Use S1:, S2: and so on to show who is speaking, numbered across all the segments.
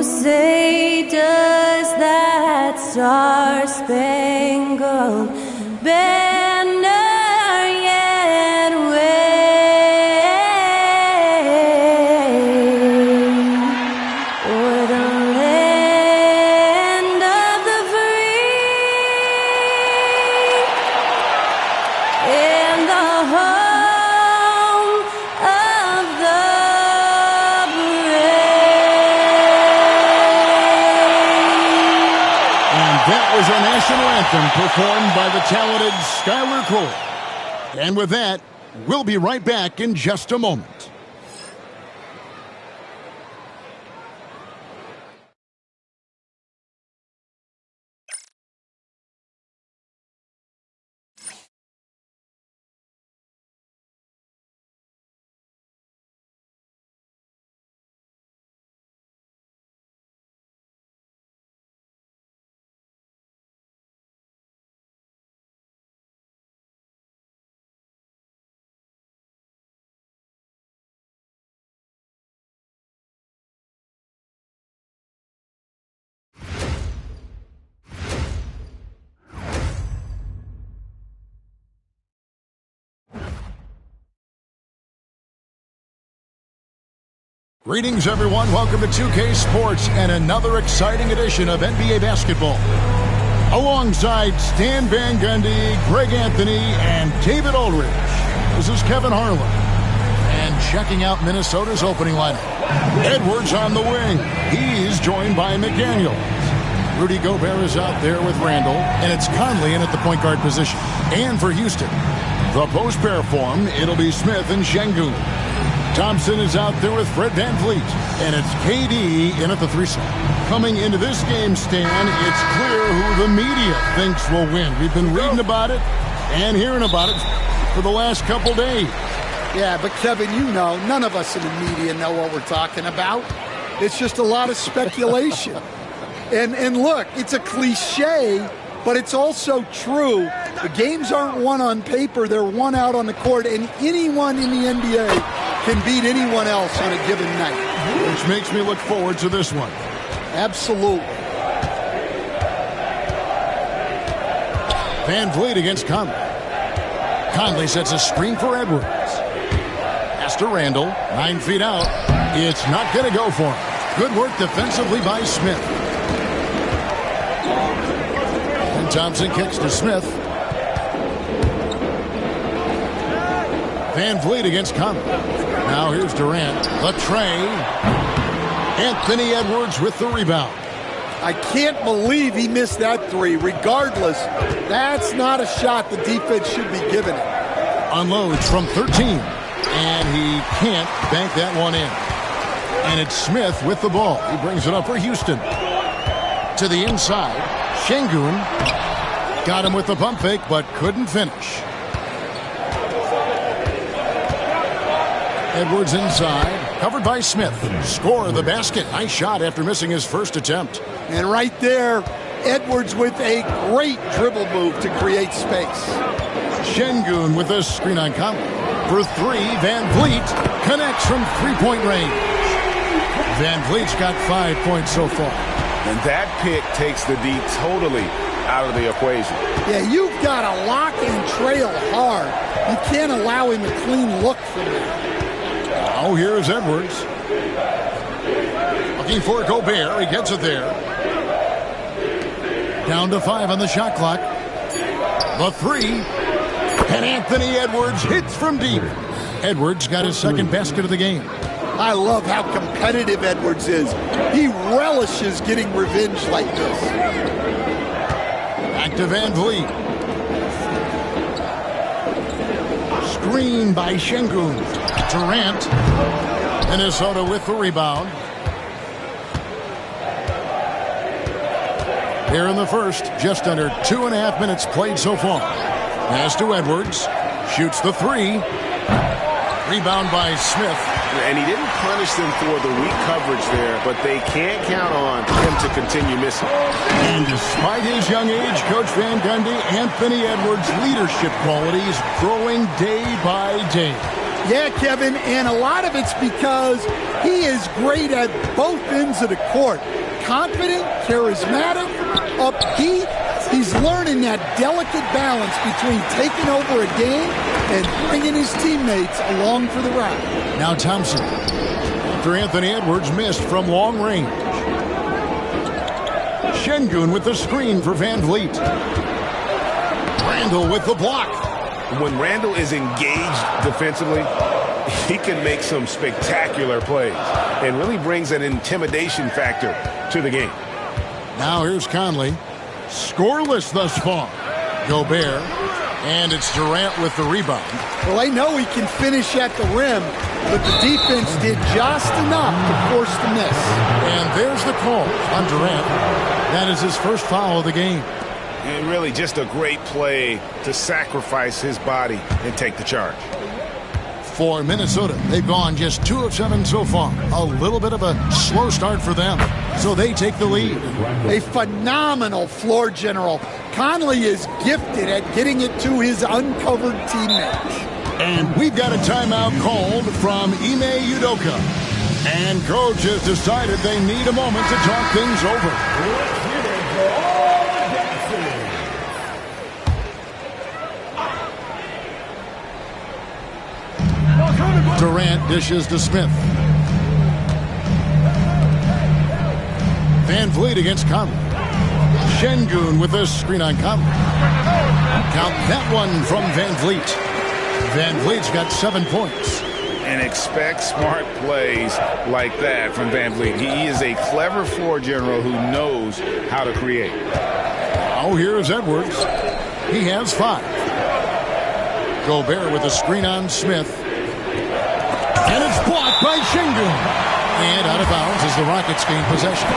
S1: say, does that star-spangled banner yet wave o'er the land of the free and the home of the
S2: That was our national anthem performed by the talented Skylar Cole. And with that, we'll be right back in just a moment. Greetings, everyone. Welcome to 2K Sports and another exciting edition of NBA basketball. Alongside Stan Van Gundy, Greg Anthony, and David Aldridge, this is Kevin Harlan. And checking out Minnesota's opening lineup. Edwards on the wing. He's joined by McDaniels. Rudy Gobert is out there with Randall, and it's Conley in at the point guard position. And for Houston, the post-pair form, it'll be Smith and Şengün. Thompson is out there with Fred VanVleet, and it's KD in at the 3-slot. Coming into this game, Stan, it's clear who the media thinks will win. We've been reading about it and hearing about it for the last couple days.
S3: Yeah, but Kevin, you know, none of us in the media know what we're talking about. It's just a lot of speculation. and look, it's a cliche, but it's also true. The games aren't won on paper, they're won out on the court, and anyone in the NBA can beat anyone else on a given night.
S2: Which makes me look forward to this one.
S3: Absolutely.
S2: VanVleet against Conley. Conley sets a screen for Edwards. Pass to Randall, 9 feet out. It's not going to go for him. Good work defensively by Smith. And Thompson kicks to Smith. VanVleet against Conley. Now here's Durant. The tray. Anthony Edwards with the rebound.
S3: I can't believe he missed that three. Regardless, that's not a shot the defense should be giving it.
S2: Unloads from 13. And he can't bank that one in. And it's Smith with the ball. He brings it up for Houston. To the inside. Şengün got him with the pump fake, but couldn't finish. Edwards inside, covered by Smith. Score the basket. Nice shot after missing his first attempt.
S3: And right there, Edwards with a great dribble move to create space.
S2: Şengün with a screen on Conley. For three, VanVleet connects from three-point range. VanVleet's got 5 points so far.
S4: And that pick takes the D totally out of the equation.
S3: Yeah, you've got to lock and trail hard. You can't allow him a clean look from there.
S2: Now here's Edwards. Looking for Gobert. He gets it there. Down to 5 on the shot clock. The three. And Anthony Edwards hits from deep. Edwards got his second basket of the game.
S3: I love how competitive Edwards is. He relishes getting revenge like this.
S2: Back to VanVleet. Screen by Şengün. Durant. Minnesota with the rebound. Here in the first, just under 2.5 minutes played so far. Pass to Edwards. Shoots the three. Rebound by Smith.
S4: And he didn't punish them for the weak coverage there, but they can't count on him to continue missing.
S2: And despite his young age, Coach Van Gundy, Anthony Edwards' leadership qualities growing day by day.
S3: Yeah, Kevin, and a lot of it's because he is great at both ends of the court. Confident, charismatic, upbeat. He's learning that delicate balance between taking over a game and bringing his teammates along for the ride.
S2: Now Thompson. After Anthony Edwards missed from long range. Şengün with the screen for Van Vliet. Randall with the block.
S4: When Randall is engaged defensively, he can make some spectacular plays and really brings an intimidation factor to the game.
S2: Now here's Conley. Scoreless thus far. Gobert. And it's Durant with the rebound.
S3: Well, they know he can finish at the rim, but the defense did just enough to force the miss.
S2: And there's the call on Durant. That is his first foul of the game.
S4: And really just a great play to sacrifice his body and take the charge.
S2: For Minnesota, they've gone just 2 of 7 so far. A little bit of a slow start for them, so they take the lead.
S3: A phenomenal floor general. Conley is gifted at getting it to his uncovered teammates.
S2: And we've got a timeout called from Ime Udoka. And coach has decided they need a moment to talk things over. Durant dishes to Smith. Van Vliet against Conley. Şengün with a screen on Conley. Count that one from Van Vliet. Van Vliet's got 7 points.
S4: And expect smart plays like that from Van Vliet. He is a clever floor general who knows how to create.
S2: Oh, here's Edwards. He has 5. Gobert with a screen on Smith. And it's blocked by Şengün. And out of bounds as the Rockets gain possession.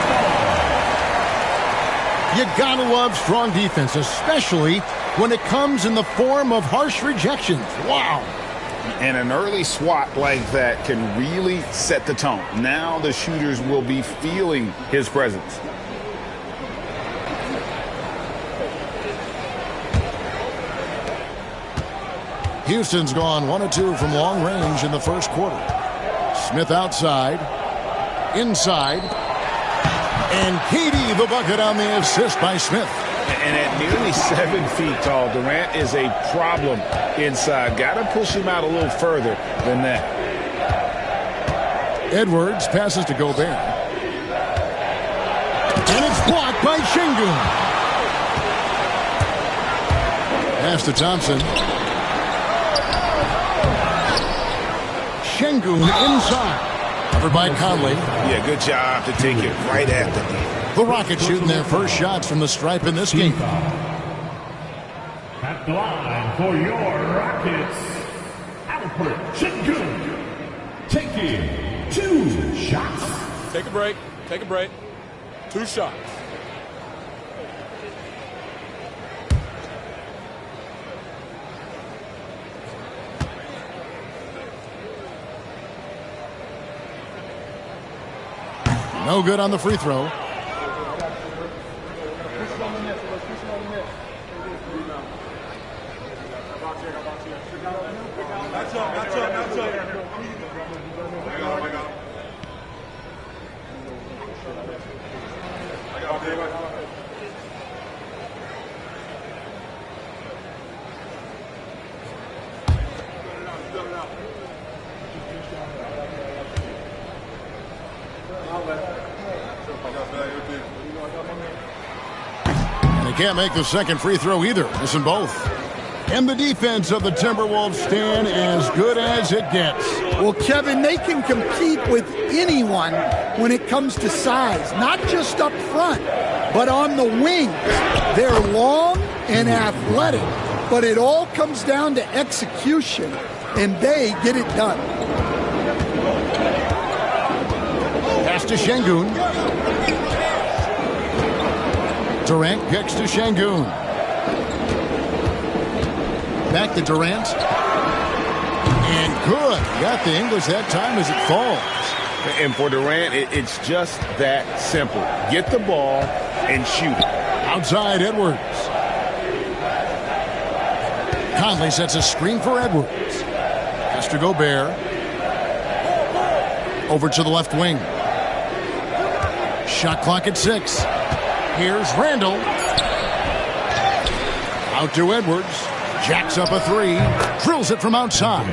S2: You gotta love strong defense, especially when it comes in the form of harsh rejections. Wow.
S5: And an early swat like that can really set the tone. Now the shooters will be feeling his presence.
S2: Houston's gone 1 of 2 from long range in the first quarter. Smith outside. Inside. And KD the bucket on the assist by Smith.
S5: And at nearly 7 feet tall, Durant is a problem inside. Got to push him out a little further than that.
S2: Edwards passes to Gobert. And it's blocked by Şengün. Pass to Thompson. Şengün inside. Covered by Conley.
S4: Yeah, good job to take it right at the knee.
S2: The Rockets shooting their first shots from the stripe in this game.
S6: At the line for your Rockets, Alfred Şengün taking 2 shots.
S7: Take a break. Take a break. 2 shots.
S2: No good on the free throw. And he can't make the second free throw either. Missing both. And the defense of the Timberwolves stand as good as it gets.
S3: Well, Kevin, they can compete with anyone when it comes to size, not just up front, but on the wings. They're long and athletic, but it all comes down to execution, and they get it done.
S2: Pass to Şengün. Durant kicks to Şengün. Back to Durant. And good. Got the English that time as it falls.
S4: And for Durant, it's just that simple. Get the ball and shoot it.
S2: Outside Edwards. Conley sets a screen for Edwards. Pass to Gobert. Over to the left wing. Shot clock at 6. Here's Randall. Out to Edwards. Jacks up a 3. Drills it from outside.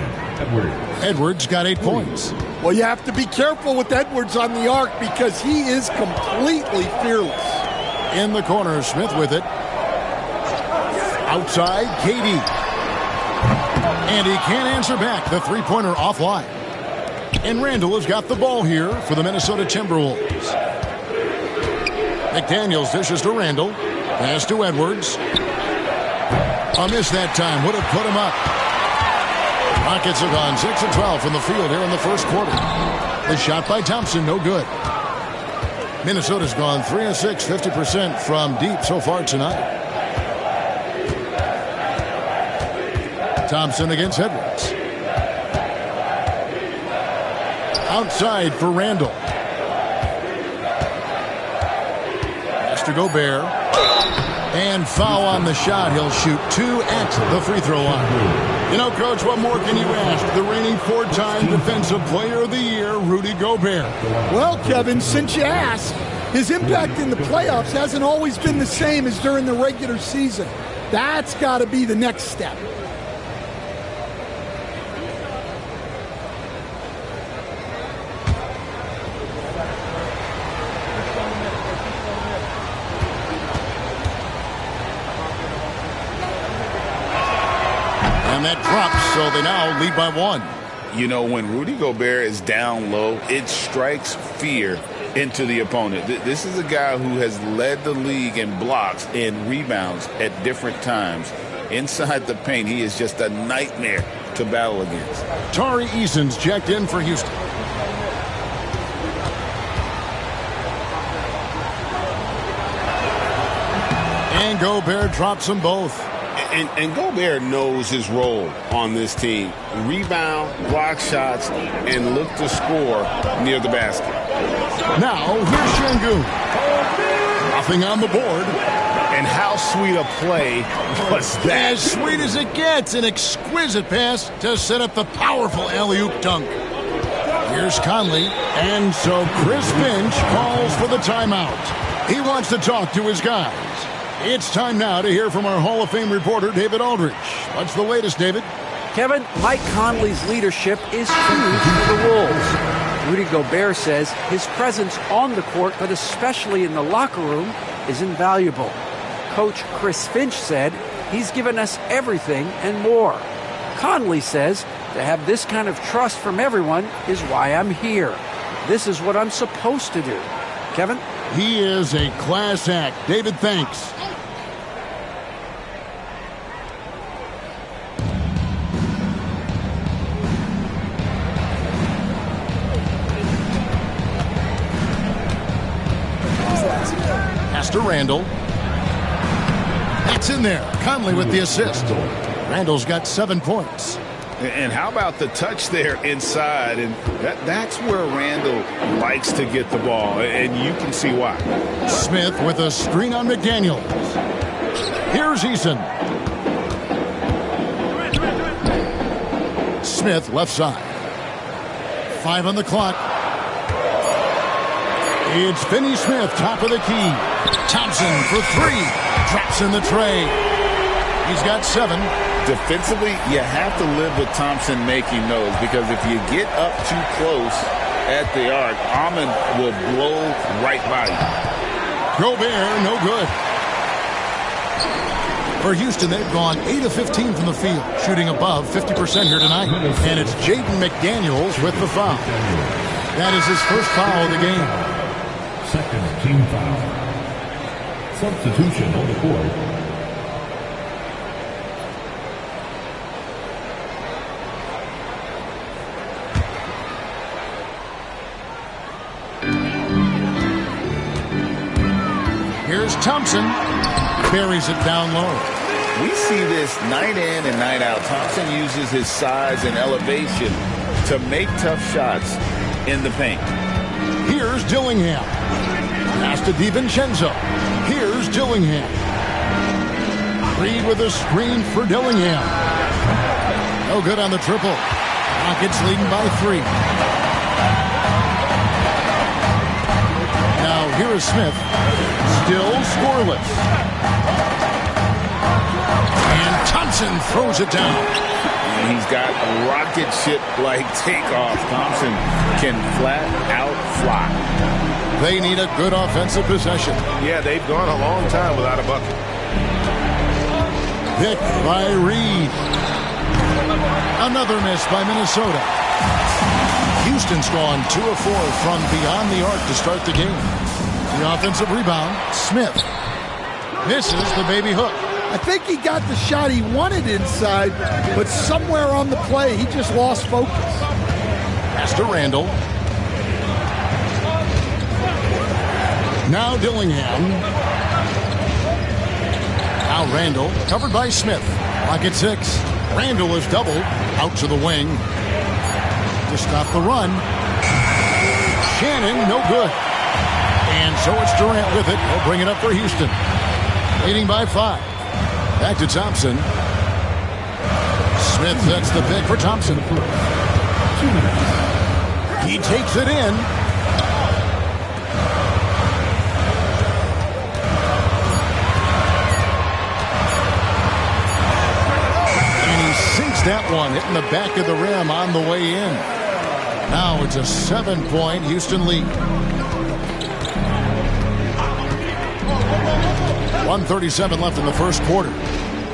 S2: Edwards got 8 points.
S3: Well, you have to be careful with Edwards on the arc because he is completely fearless.
S2: In the corner, Smith with it. Outside, KD. And he can't answer back. The three-pointer offline. And Randall has got the ball here for the Minnesota Timberwolves. McDaniels dishes to Randall. Pass to Edwards. A miss that time. Would have put him up. Rockets have gone 6 of 12 from the field here in the first quarter. The shot by Thompson, no good. Minnesota's gone 3 of 6, 50% from deep so far tonight. Thompson against Edwards. Outside for Randall. Pass to Gobert. And foul on the shot. He'll shoot 2 at the free throw line. You know, Coach, what more can you ask? The reigning 4-time Defensive Player of the Year, Rudy Gobert.
S3: Well, Kevin, since you asked, his impact in the playoffs hasn't always been the same as during the regular season. That's got to be the next step.
S2: And that drops, so they now lead by 1.
S5: You know, when Rudy Gobert is down low, it strikes fear into the opponent. This is a guy who has led the league in blocks and rebounds at different times. Inside the paint, he is just a nightmare to battle against.
S2: Tari Eason's checked in for Houston. And Gobert drops them both.
S8: And Gobert knows his role on this team. Rebound, block shots, and look to score near the basket.
S2: Now, here's Şengün. Nothing on the board.
S4: And how sweet a play was that?
S2: As sweet as it gets. An exquisite pass to set up the powerful alley-oop dunk. Here's Conley. And so Chris Finch calls for the timeout. He wants to talk to his guys. It's time now to hear from our Hall of Fame reporter, David Aldridge. What's the latest, David?
S9: Kevin, Mike Conley's leadership is huge for the Wolves. Rudy Gobert says his presence on the court, but especially in the locker room, is invaluable. Coach Chris Finch said he's given us everything and more. Conley says to have this kind of trust from everyone is why I'm here. This is what I'm supposed to do. Kevin?
S2: He is a class act. David, thanks. Pass to Randall. That's in there. Conley with the assist. Randall's got 7 points.
S5: And how about the touch there inside? And that's where Randall likes to get the ball, and you can see why.
S2: Smith with a screen on McDaniels. Here's Eason. Smith left side. 5 on the clock. It's Finney Smith, top of the key. Thompson for 3. Drops in the tray. He's got 7.
S5: Defensively, you have to live with Thompson making those, because if you get up too close at the arc, Ahmed will blow right by you.
S2: Gobert, no good. For Houston, they've gone 8 of 15 from the field, shooting above 50% here tonight. And it's Jaden McDaniels with the foul. That is his first foul of the game.
S6: Second team foul. Substitution on the court.
S2: Here's Thompson. Buries it down low.
S5: We see this night in and night out. Thompson uses his size and elevation to make tough shots in the paint.
S2: Here's Dillingham. Pass to DiVincenzo. Here's Dillingham. Reed with a screen for Dillingham. No good on the triple. Rockets leading by 3. Now here is Smith. Still scoreless. And Thompson throws it down.
S5: And he's got rocket ship-like takeoff. Thompson can flat out fly.
S2: They need a good offensive possession.
S4: Yeah, they've gone a long time without a bucket.
S2: Pick by Reed. Another miss by Minnesota. Houston's gone 2 of 4 from beyond the arc to start the game. The offensive rebound, Smith. Misses the baby hook.
S3: I think he got the shot he wanted inside, but somewhere on the play, he just lost focus.
S2: Pass to Randall. Now Dillingham. Now Randall, covered by Smith. Clock at 6. Randall is doubled, out to the wing. To stop the run. Shannon, no good. And so it's Durant with it. He'll bring it up for Houston. Leading by 5. Back to Thompson. Smith sets the pick for Thompson. He takes it in. That one hitting the back of the rim on the way in. Now it's a 7-point Houston lead. 1:37 left in the first quarter.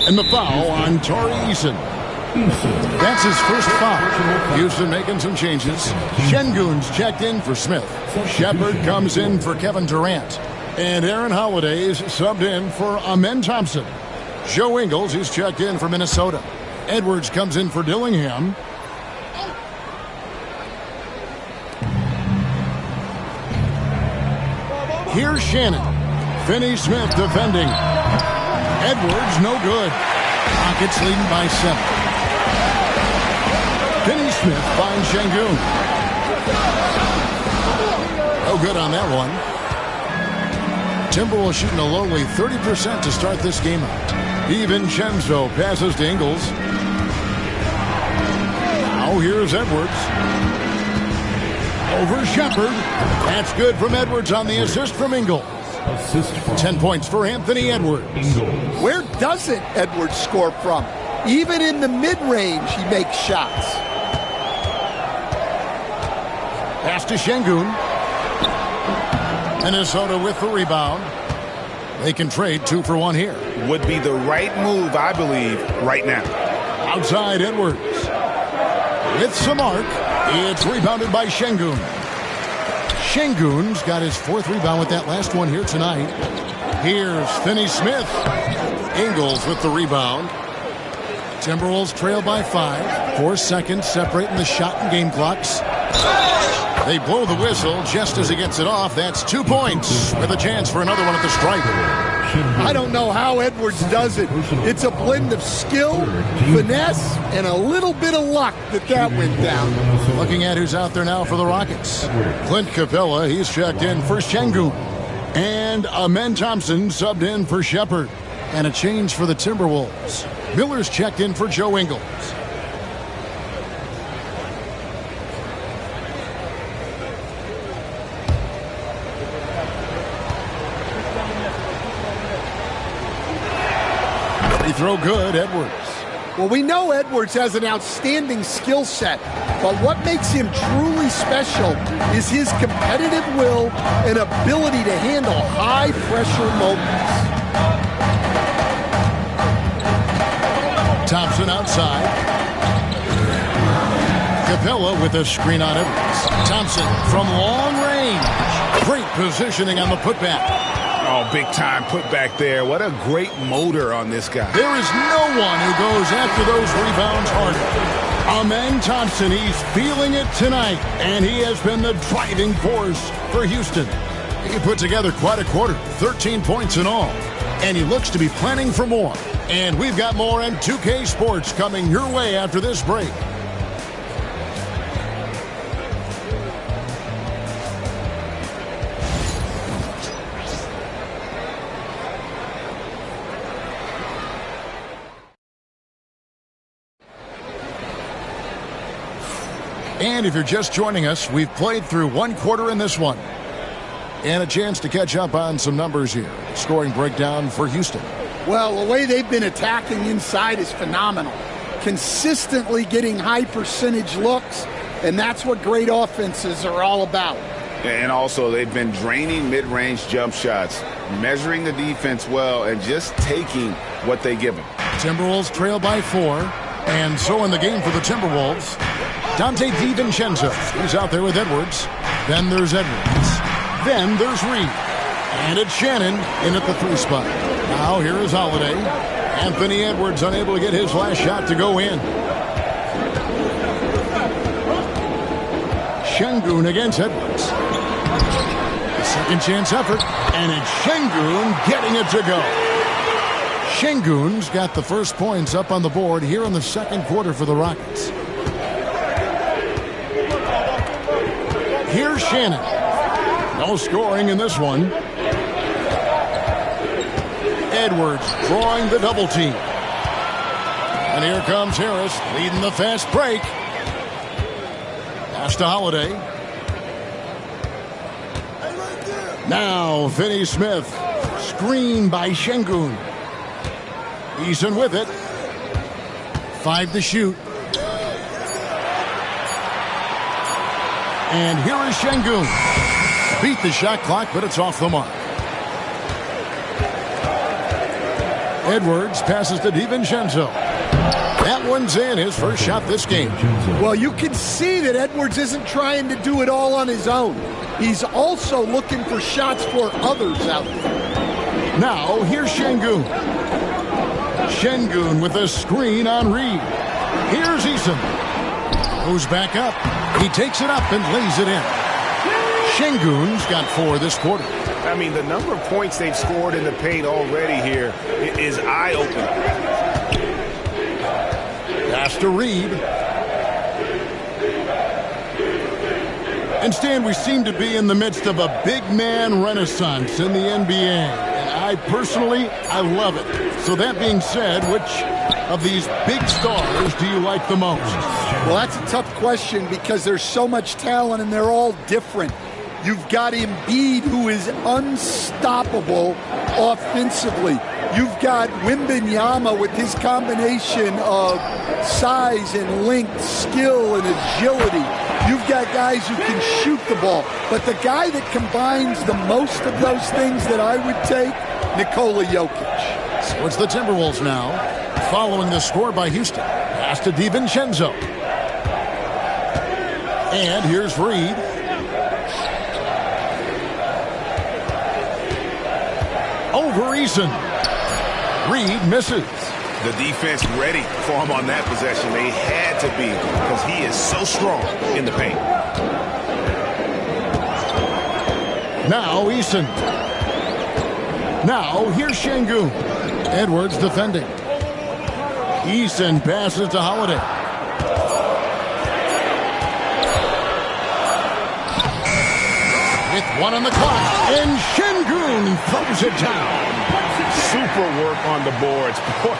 S2: And the foul on Torrey Eason. That's his first foul. Houston making some changes. Şengün's checked in for Smith. Shepard comes in for Kevin Durant. And Aaron Holiday's subbed in for Amen Thompson. Joe Ingles, he's checked in for Minnesota. Edwards comes in for Dillingham. Here's Shannon. Finney Smith defending. Edwards, no good. Rockets leading by 7. Finney Smith finds Şengün. No good on that one. Timberwolves shooting a lowly 30% to start this game out. DiVincenzo passes to Ingles. Now here's Edwards. Over Shepard. That's good from Edwards on the assist from Ingles. 10 points for Anthony Edwards.
S3: Where doesn't Edwards score from? Even in the mid-range, he makes shots.
S2: Pass to Şengün. Minnesota with the rebound. They can trade 2 for 1 here.
S4: Would be the right move, I believe, right now.
S2: Outside Edwards. With some arc. It's rebounded by Şengün. Şengün's got his 4th rebound with that last one here tonight. Here's Finney Smith. Ingles with the rebound. Timberwolves trail by 5. 4 seconds separating the shot and game clocks. They blow the whistle just as he gets it off. That's 2 points with a chance for another one at the stripe.
S3: I don't know how Edwards does it. It's a blend of skill, finesse, and a little bit of luck that went down.
S2: Looking at who's out there now for the Rockets. Clint Capella, he's checked in for Şengün. And Amen Thompson subbed in for Shepard. And a change for the Timberwolves. Miller's checked in for Joe Ingles. Throw good, Edwards.
S3: Well, we know Edwards has an outstanding skill set, but what makes him truly special is his competitive will and ability to handle high-pressure moments.
S2: Thompson outside. Capella with a screen on Edwards. Thompson from long range. Great positioning on the putback.
S4: Oh, big time put back there. What a great motor on this guy.
S2: There is no one who goes after those rebounds harder. Amen Thompson, he's feeling it tonight, and he has been the driving force for Houston. He put together quite a quarter, 13 points in all, and he looks to be planning for more. And we've got more M2K Sports coming your way after this break. And if you're just joining us, we've played through one quarter in this one. And a chance to catch up on some numbers here. Scoring breakdown for Houston.
S3: Well, the way they've been attacking inside is phenomenal. Consistently getting high percentage looks, and that's what great offenses are all about.
S5: And also, they've been draining mid-range jump shots, measuring the defense well, and just taking what they give them.
S2: Timberwolves trail by 4. And so in the game for the Timberwolves, Dante DiVincenzo. He's out there with Edwards. Then there's Edwards. Then there's Reed. And it's Shannon in at the 3 spot. Now here is Holiday. Anthony Edwards unable to get his last shot to go in. Şengün against Edwards. The second chance effort. And it's Şengün getting it to go. Şengün's got the first points up on the board here in the second quarter for the Rockets. Here's Shannon. No scoring in this one. Edwards drawing the double team. And here comes Harris leading the fast break. Pass to Holiday. Now Finney Smith. Screen by Şengün. Eason with it. 5 to shoot. And here is Şengün. Beat the shot clock, but it's off the mark. Edwards passes to DiVincenzo. That one's in, his first shot this game.
S3: Well, you can see that Edwards isn't trying to do it all on his own. He's also looking for shots for others out there.
S2: Now, here's Şengün. Şengün with a screen on Reed. Here's Eason. Goes back up. He takes it up and lays it in. Şengün's got 4 this quarter.
S4: I mean, the number of points they've scored in the paint already here is eye-opening.
S2: Pass to Reed. And Stan, we seem to be in the midst of a big man renaissance in the NBA. And I love it. So that being said, which of these big stars do you like the most?
S3: Well, that's a tough question because there's so much talent and they're all different. You've got Embiid, who is unstoppable offensively. You've got Wembanyama with his combination of size and length, skill and agility. You've got guys who can shoot the ball. But the guy that combines the most of those things that I would take, Nikola Jokic.
S2: So it's the Timberwolves now, following the score by Houston. Pass to DiVincenzo. And here's Reed. Over Eason. Reed misses.
S4: The defense ready for him on that possession. They had to be because he is so strong in the paint.
S2: Now Eason. Now here's Şengün. Edwards defending. Eason passes to Holiday. With 1 on the clock, and Şengün throws it down.
S4: Super work on the boards. Boy,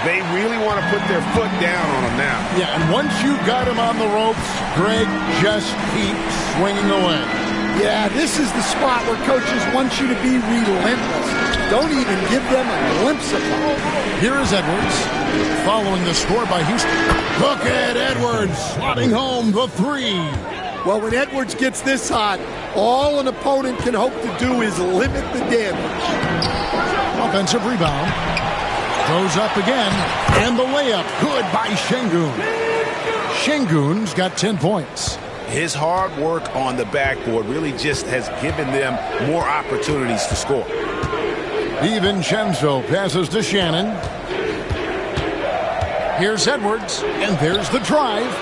S4: they really want to put their foot down on him now.
S2: Yeah, and once you've got him on the ropes, Greg, just keep swinging away.
S3: Yeah, this is the spot where coaches want you to be relentless. Don't even give them a glimpse of it.
S2: Here is Edwards, following the score by Houston. Look at Edwards slotting home the 3.
S3: Well, when Edwards gets this hot, all an opponent can hope to do is limit the damage.
S2: Offensive rebound. Goes up again. And the layup. Good by Şengün. Şengün's got 10 points.
S4: His hard work on the backboard really just has given them more opportunities to score.
S2: DiVincenzo passes to Shannon. Here's Edwards. And there's the drive.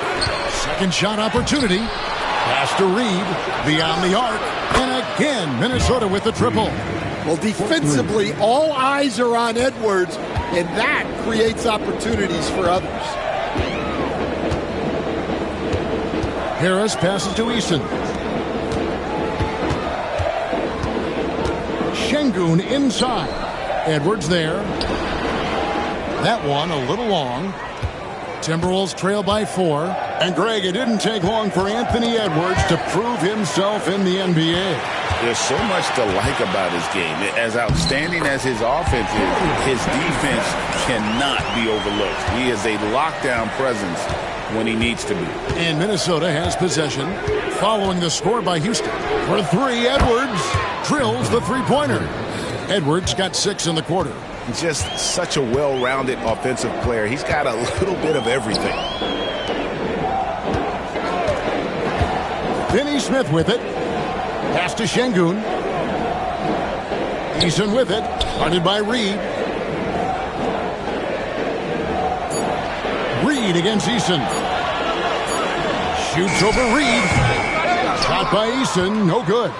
S2: Second shot opportunity. Pass to Reed. Beyond the arc. And again, Minnesota with the triple.
S3: Well, defensively, all eyes are on Edwards, and that creates opportunities for others.
S2: Harris passes to Eason. Şengün inside. Edwards there. That one a little long. Timberwolves trail by 4. And, Greg, it didn't take long for Anthony Edwards to prove himself in the NBA.
S5: There's so much to like about his game. As outstanding as his offense is, his defense cannot be overlooked. He is a lockdown presence when he needs to be.
S2: And Minnesota has possession following the score by Houston. For three, Edwards drills the three-pointer. Edwards got 6 in the quarter.
S5: Just such a well-rounded offensive player. He's got a little bit of everything.
S2: Finney Smith with it. Pass to Şengün. Eason with it. Guarded by Reed. Reed against Eason. Shoots over Reed. Shot by Eason. No good.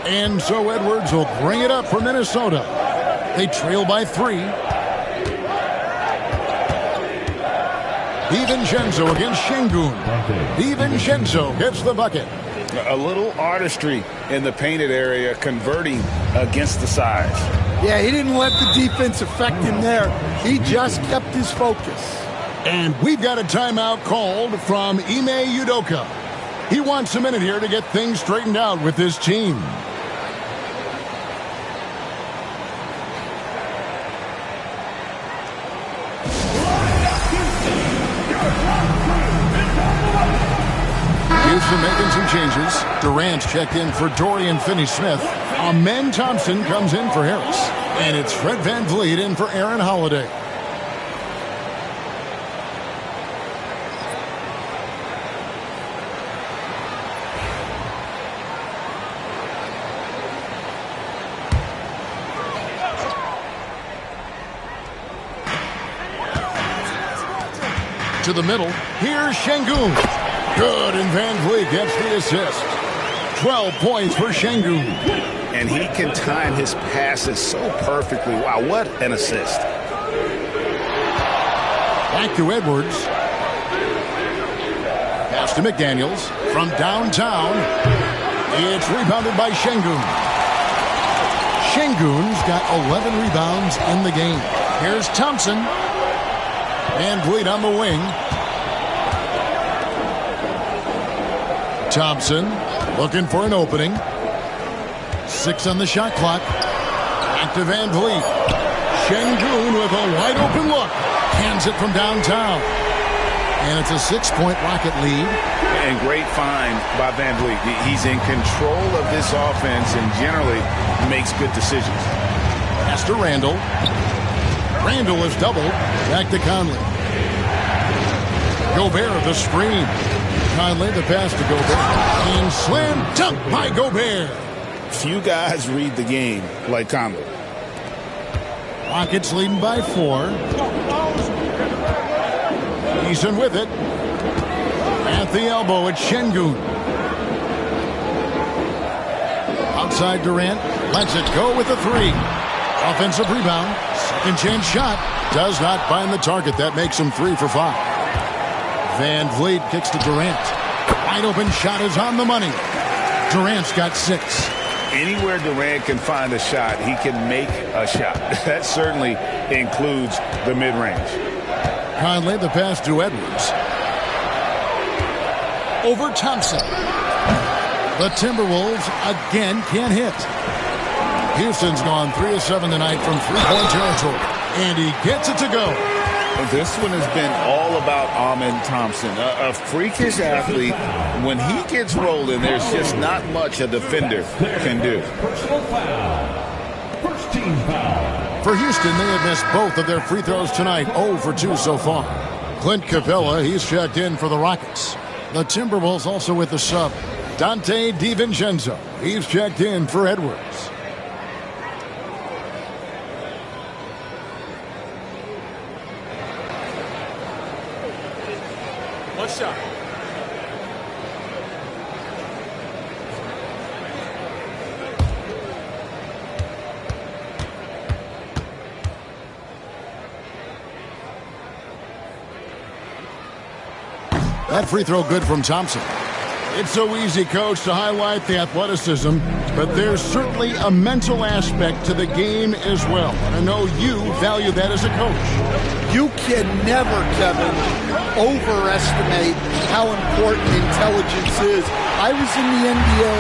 S2: And so Edwards will bring it up for Minnesota. They trail by 3. DiVincenzo against Şengün. DiVincenzo gets the bucket.
S5: A little artistry in the painted area, converting against the size.
S3: Yeah, he didn't let the defense affect him there. He just kept his focus.
S2: And we've got a timeout called from Ime Udoka. He wants a minute here to get things straightened out with his team. Houston making some changes. Durant's checked in for Dorian Finney-Smith. Amen Thompson comes in for Harris. And it's Fred VanVleet in for Aaron Holiday. To the middle. Here's Şengün. Good, and VanVleet gets the assist. 12 points for Şengün.
S5: And he can time his passes so perfectly. Wow, what an assist.
S2: Back to Edwards. Pass to McDaniels from downtown. It's rebounded by Şengün. Şengün's got 11 rebounds in the game. Here's Thompson. VanVleet on the wing. Thompson looking for an opening. 6 on the shot clock. Back to VanVleet. Şengün with a wide open look. Hands it from downtown. And it's a 6-point Rocket lead.
S5: And great find by VanVleet. He's in control of this offense and generally makes good decisions.
S2: Pass to Randall. Randall is doubled. Back to Conley. Gobert the screen. Conley the pass to Gobert. And slam dunk by Gobert.
S5: Few guys read the game like Conley.
S2: Rockets leading by 4. Eason with it. At the elbow, it's Şengün. Outside Durant. Lets it go with the 3. Offensive rebound. Second chance shot. Does not find the target. That makes him 3 for 5. VanVleet kicks to Durant. Wide open shot is on the money. Durant's got 6.
S5: Anywhere Durant can find a shot, he can make a shot. That certainly includes the mid-range.
S2: Conley the pass to Edwards. Over Thompson. The Timberwolves again can't hit. Houston's gone 3 of 7 tonight from three-point territory. And he gets it to go.
S5: This one has been all about Amen Thompson, a freakish athlete. When he gets rolling, there's just not much a defender can do.
S6: Personal foul. First team foul.
S2: For Houston, they have missed both of their free throws tonight, 0 for 2 so far. Clint Capella, he's checked in for the Rockets. The Timberwolves also with the sub. Dante DiVincenzo, he's checked in for Edwards.
S7: One shot.
S2: That free throw good from Thompson. It's so easy, Coach, to highlight the athleticism, but there's certainly a mental aspect to the game as well. And I know you value that as a coach.
S3: You can never, Kevin, overestimate how important intelligence is. I was in the NBA,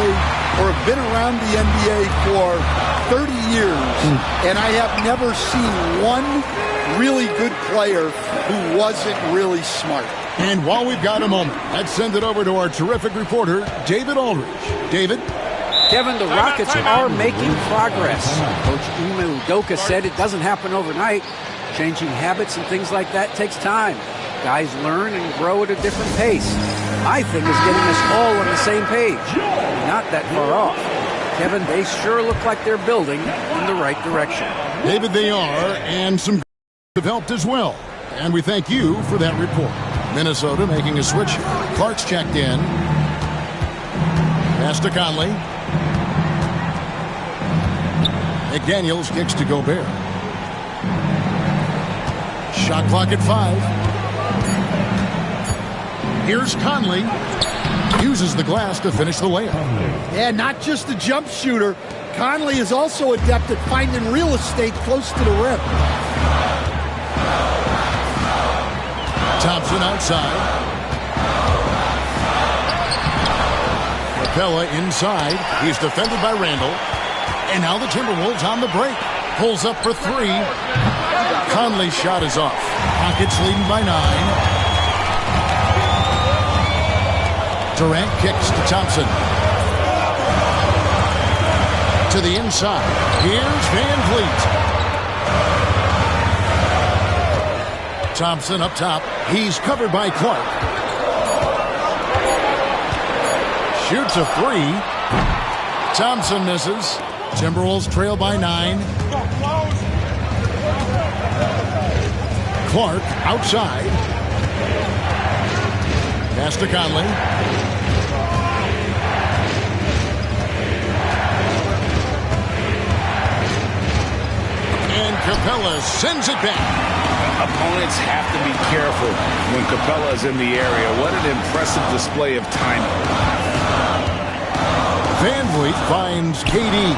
S3: or have been around the NBA for 30 years, and I have never seen one really good player who wasn't really smart.
S2: And while we've got a moment, let's send it over to our terrific reporter, David Aldridge. David?
S9: Kevin, the Rockets are making progress. Coach Ime Udoka said it doesn't happen overnight. Changing habits and things like that takes time. Guys learn and grow at a different pace. My thing is getting us all on the same page. Not that far off. Kevin, they sure look like they're building in the right direction.
S2: David, they are, and some have helped as well. And we thank you for that report. Minnesota making a switch. Clark's checked in. Pass to Conley. McDaniels kicks to Gobert. Shot clock at 5. Here's Conley. Uses the glass to finish the layup.
S3: Yeah, not just a jump shooter. Conley is also adept at finding real estate close to the rim.
S2: Thompson outside. Capella inside. He's defended by Randall. And now the Timberwolves on the break. Pulls up for 3. Conley's shot is off. Rockets leading by 9. Durant kicks to Thompson. To the inside. Here's Van Vliet. Thompson up top. He's covered by Clark. Shoots a 3. Thompson misses. Timberwolves trail by 9. Clark outside. Pass to Conley. And Capella sends it back.
S4: Opponents have to be careful when Capella is in the area. What an impressive display of timing.
S2: Van Vliet finds KD.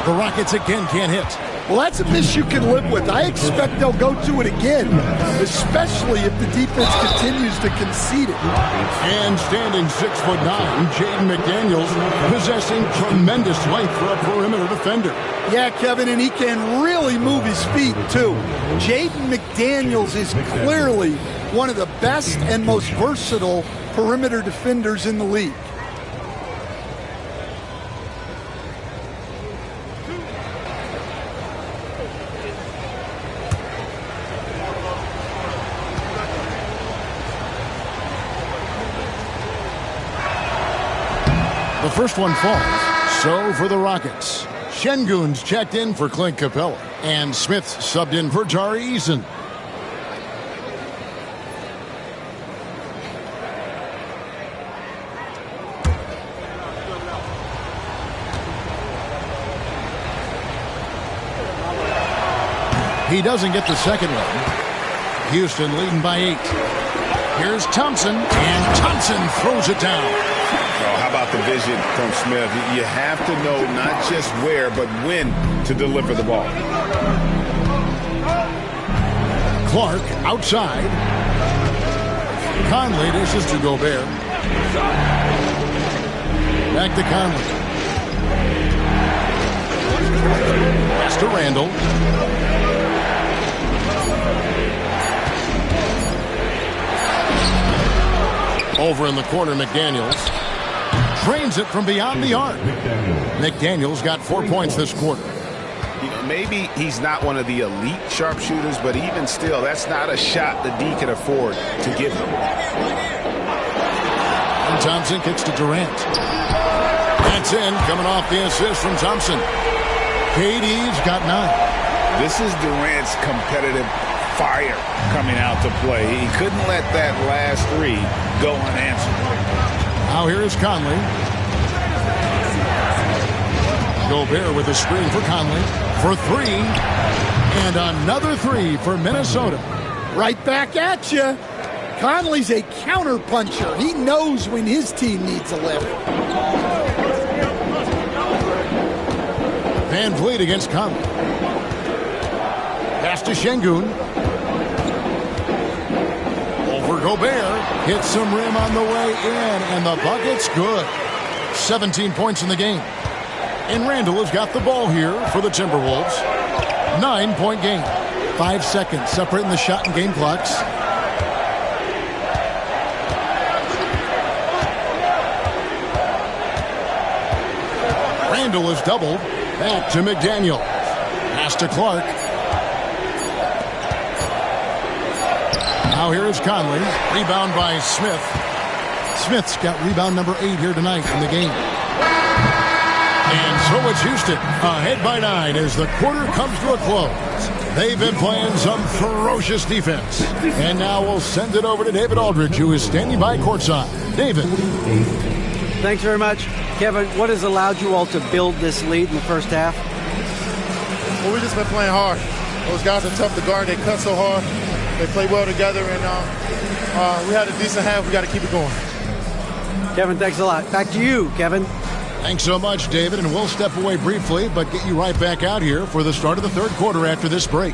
S2: The Rockets again can't hit.
S3: Well, that's a miss you can live with. I expect they'll go to it again, especially if the defense continues to concede it.
S2: And standing 6'9", Jaden McDaniels, possessing tremendous length for a perimeter defender.
S3: Yeah, Kevin, and he can really move his feet, too. Jaden McDaniels is clearly one of the best and most versatile perimeter defenders in the league.
S2: The first one falls. So for the Rockets, Şengün's checked in for Clint Capella, and Smith subbed in for Tari Eason. He doesn't get the second one. Houston leading by 8. Here's Thompson, and Thompson throws it down.
S4: Oh, how about the vision from Smith? You have to know not just where, but when to deliver the ball.
S2: Clark outside. Conley dishes to Gobert. Back to Conley. Pass to Randall. Over in the corner, McDaniels. Drains it from beyond the arc. McDaniels got 4 points this quarter.
S4: You know, maybe he's not one of the elite sharpshooters, but even still, that's not a shot the D can afford to give him.
S2: And Thompson kicks to Durant. That's in, coming off the assist from Thompson. KD's got 9.
S4: This is Durant's competitive fire coming out to play. He couldn't let that last 3 go unanswered.
S2: Now here is Conley. Gobert with a screen for Conley for 3. And another 3 for Minnesota.
S3: Right back at you. Conley's a counter-puncher. He knows when his team needs a lift.
S2: Van Vliet against Conley. Pass to Şengün. Over Gobert. Hits some rim on the way in, and the bucket's good. 17 points in the game. And Randall has got the ball here for the Timberwolves. 9-point game. 5 seconds separating the shot and game clocks. Randall is doubled. Back to McDaniel. Pass to Clark. Now here is Conley. Rebound by Smith. Smith's got rebound number 8 here tonight in the game. And so it's Houston ahead by 9 as the quarter comes to a close. They've been playing some ferocious defense. And now we'll send it over to David Aldridge, who is standing by courtside. David.
S9: Thanks very much. Kevin, what has allowed you all to build this lead in the first half?
S10: Well, we've just been playing hard. Those guys are tough to guard. They cut so hard. They play well together, and we had a decent half. We got to keep it going.
S9: Kevin, thanks a lot. Back to you, Kevin.
S2: Thanks so much, David, and we'll step away briefly, but get you right back out here for the start of the third quarter after this break.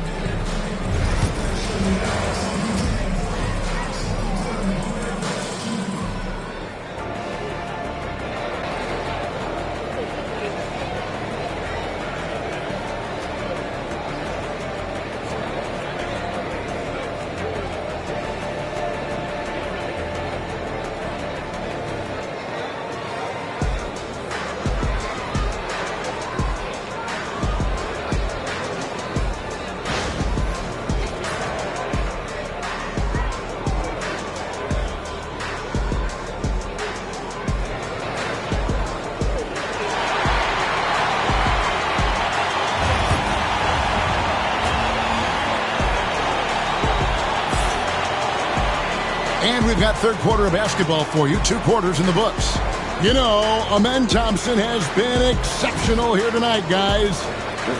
S2: And we've got third quarter of basketball for you. 2 quarters in the books. You know, Amen Thompson has been exceptional here tonight, guys.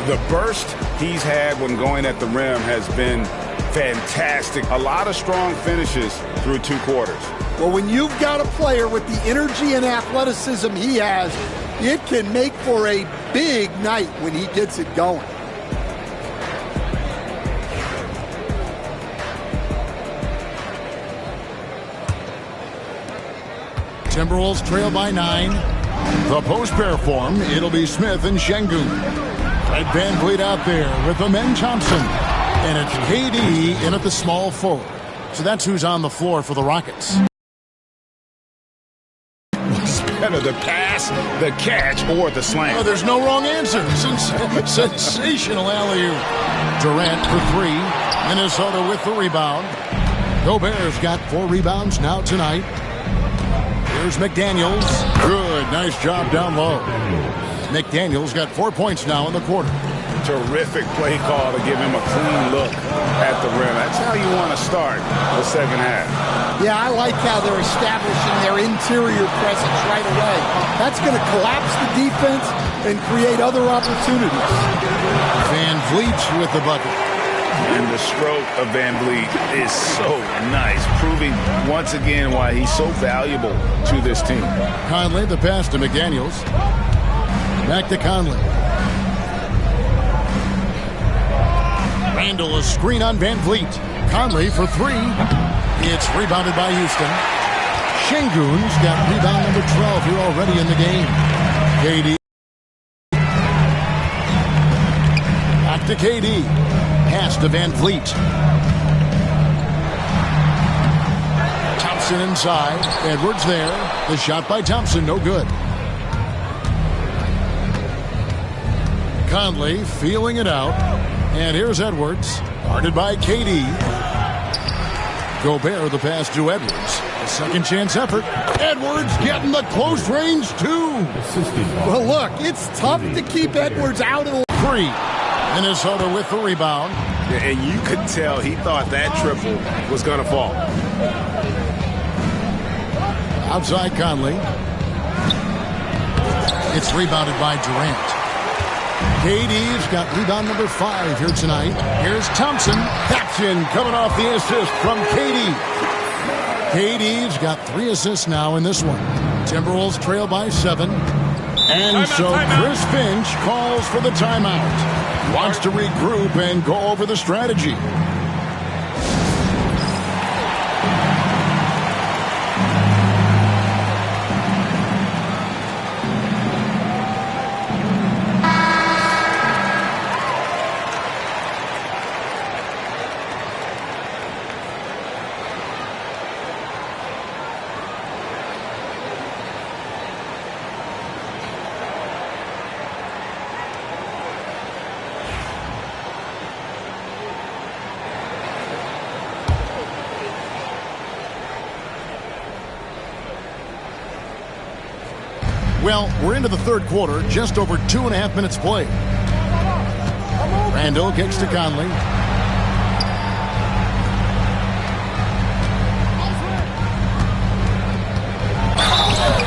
S4: The burst he's had when going at the rim has been fantastic. A lot of strong finishes through 2 quarters.
S3: Well, when you've got a player with the energy and athleticism he has, it can make for a big night when he gets it going.
S2: Timberwolves trail by 9. The post pair form, it'll be Smith and Şengün. Fred Van Vliet out there with Amen Thompson. And it's KD in at the small forward. So that's who's on the floor for the Rockets.
S4: What's better, the pass, the catch, or the slam?
S2: Oh, there's no wrong answer. Sensational alley-oop. Durant for 3. Minnesota with the rebound. Gobert's got 4 rebounds now tonight. Here's McDaniels. Good. Nice job down low. McDaniels got 4 points now in the quarter.
S4: Terrific play call to give him a clean look at the rim. That's how you want to start the second half.
S3: Yeah, I like how they're establishing their interior presence right away. That's going to collapse the defense and create other opportunities.
S2: Van Vliet with the bucket.
S5: And the stroke of Van Vliet is so nice, proving once again why he's so valuable to this team.
S2: Conley, the pass to McDaniels. Back to Conley. Randall, a screen on Van Vliet. Conley for 3. It's rebounded by Houston. Şengün's got rebound number 12 here already in the game. KD. Back to KD. Pass to Van Vliet. Thompson inside. Edwards there. The shot by Thompson, no good. Conley feeling it out. And here's Edwards. Guarded by KD. Gobert the pass to Edwards. A second chance effort. Edwards getting the close range too.
S3: Well, look, it's tough to keep Edwards out of the
S2: 3. Minnesota with the rebound.
S4: And you could tell he thought that triple was going to fall.
S2: Outside Conley. It's rebounded by Durant. KD's got rebound number 5 here tonight. Here's Thompson. Caption coming off the assist from KD. KD's got 3 assists now in this one. Timberwolves trail by 7. And Chris Finch calls for the timeout. Wants to regroup and go over the strategy. Well, we're into the third quarter, just over 2.5 minutes played. Randall kicks to Conley.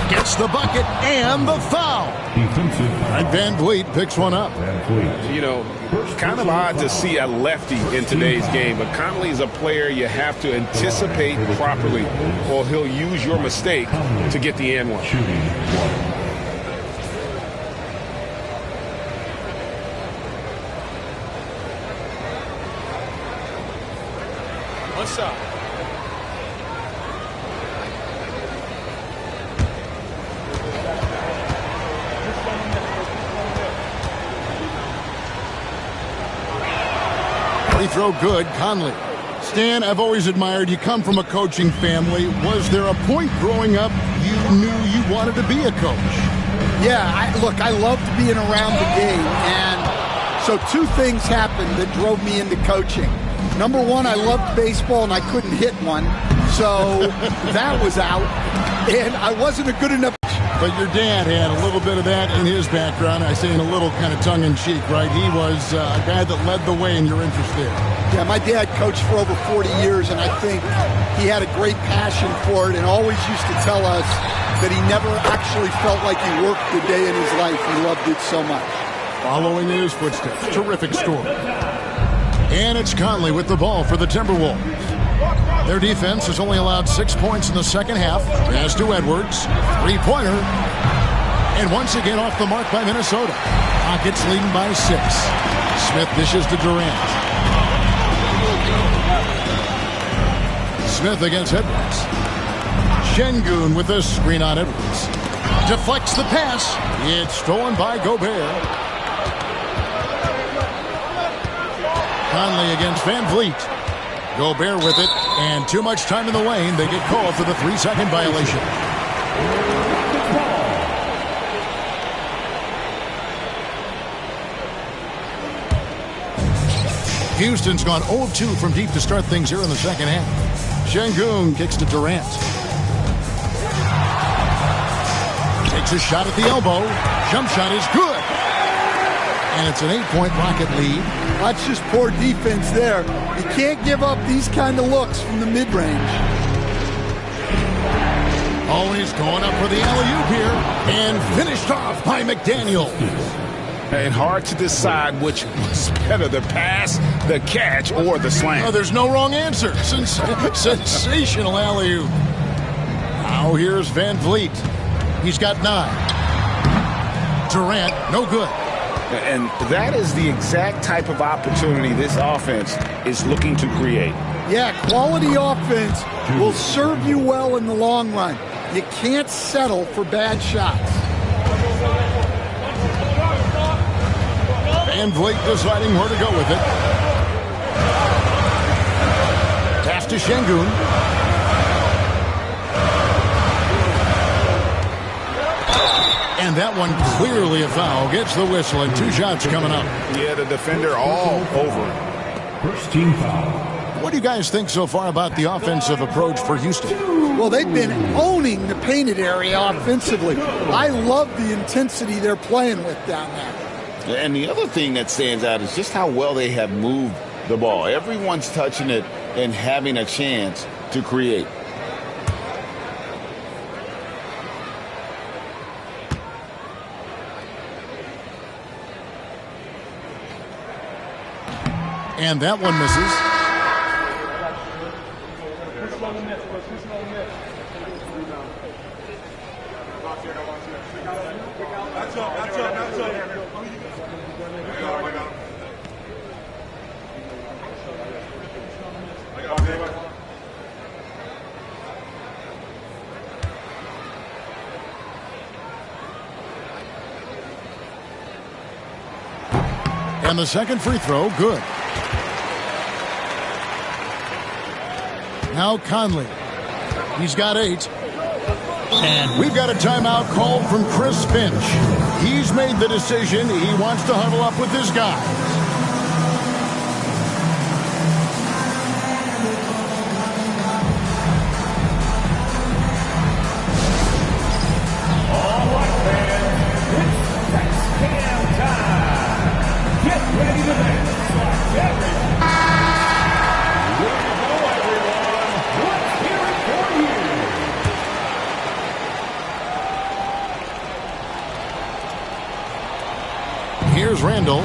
S2: Gets the bucket and the foul. And Van Vliet picks one up.
S4: You know, kind of odd to see a lefty in today's game, but Conley is a player you have to anticipate properly, or he'll use your mistake to get the and one.
S7: One shot.
S2: Free throw good, Conley. Stan, I've always admired you. Come from a coaching family. Was there a point growing up you knew you wanted to be a coach?
S3: Yeah, look, I loved being around the game, and so 2 things happened that drove me into coaching. Number one, I loved baseball, and I couldn't hit one, so that was out, and I wasn't a good enough.
S2: But your dad had a little bit of that in his background. I say in a little kind of tongue-in-cheek, right? He was a guy that led the way in your interest there.
S3: Yeah, my dad coached for over 40 years, and I think he had a great passion for it and always used to tell us that he never actually felt like he worked a day in his life. He loved it so much.
S2: Following in his footsteps. Terrific score. And it's Conley with the ball for the Timberwolves. Their defense has only allowed 6 points in the second half. Pass to Edwards. 3-pointer. And once again off the mark by Minnesota. Rockets leading by 6. Smith dishes to Durant. Smith against Edwards. Şengün with the screen on Edwards. Deflects the pass. It's stolen by Gobert. Conley against Van Vliet. Gobert with it, and too much time in the lane. They get called for the 3-second violation. Houston's gone 0-2 from deep to start things here in the second half. Şengün kicks to Durant. Takes a shot at the elbow. Jump shot is good. And it's an 8-point Rocket lead.
S3: That's just poor defense there. You can't give up these kind of looks from the mid-range.
S2: Oh, he's going up for the alley-oop here. And finished off by McDaniel.
S4: And hard to decide which was better, the pass, the catch, or the slam.
S2: Oh, there's no wrong answer. Sensational alley-oop. Now here's Van Vliet. He's got 9. Durant, no good.
S4: And that is the exact type of opportunity this offense is looking to create.
S3: Yeah, quality offense will serve you well in the long run. You can't settle for bad shots.
S2: Van Vliet deciding where to go with it. Pass to Şengün. And that one clearly a foul. Gets the whistle and 2 shots coming up.
S4: Yeah, the defender all over it.
S6: First team foul.
S2: What do you guys think so far about the offensive approach for Houston?
S3: Well, they've been owning the painted area offensively. I love the intensity they're playing with down there.
S5: And the other thing that stands out is just how well they have moved the ball. Everyone's touching it and having a chance to create.
S2: And that one misses. And the second free throw, good. Now Conley. He's got 8. And we've got a timeout called from Chris Finch. He's made the decision. He wants to huddle up with his guys.
S6: All right, fans. It's Tex Cam time. Get ready to dance like everybody. Here we go, everyone. Let's hear it for you.
S2: Here's Randall.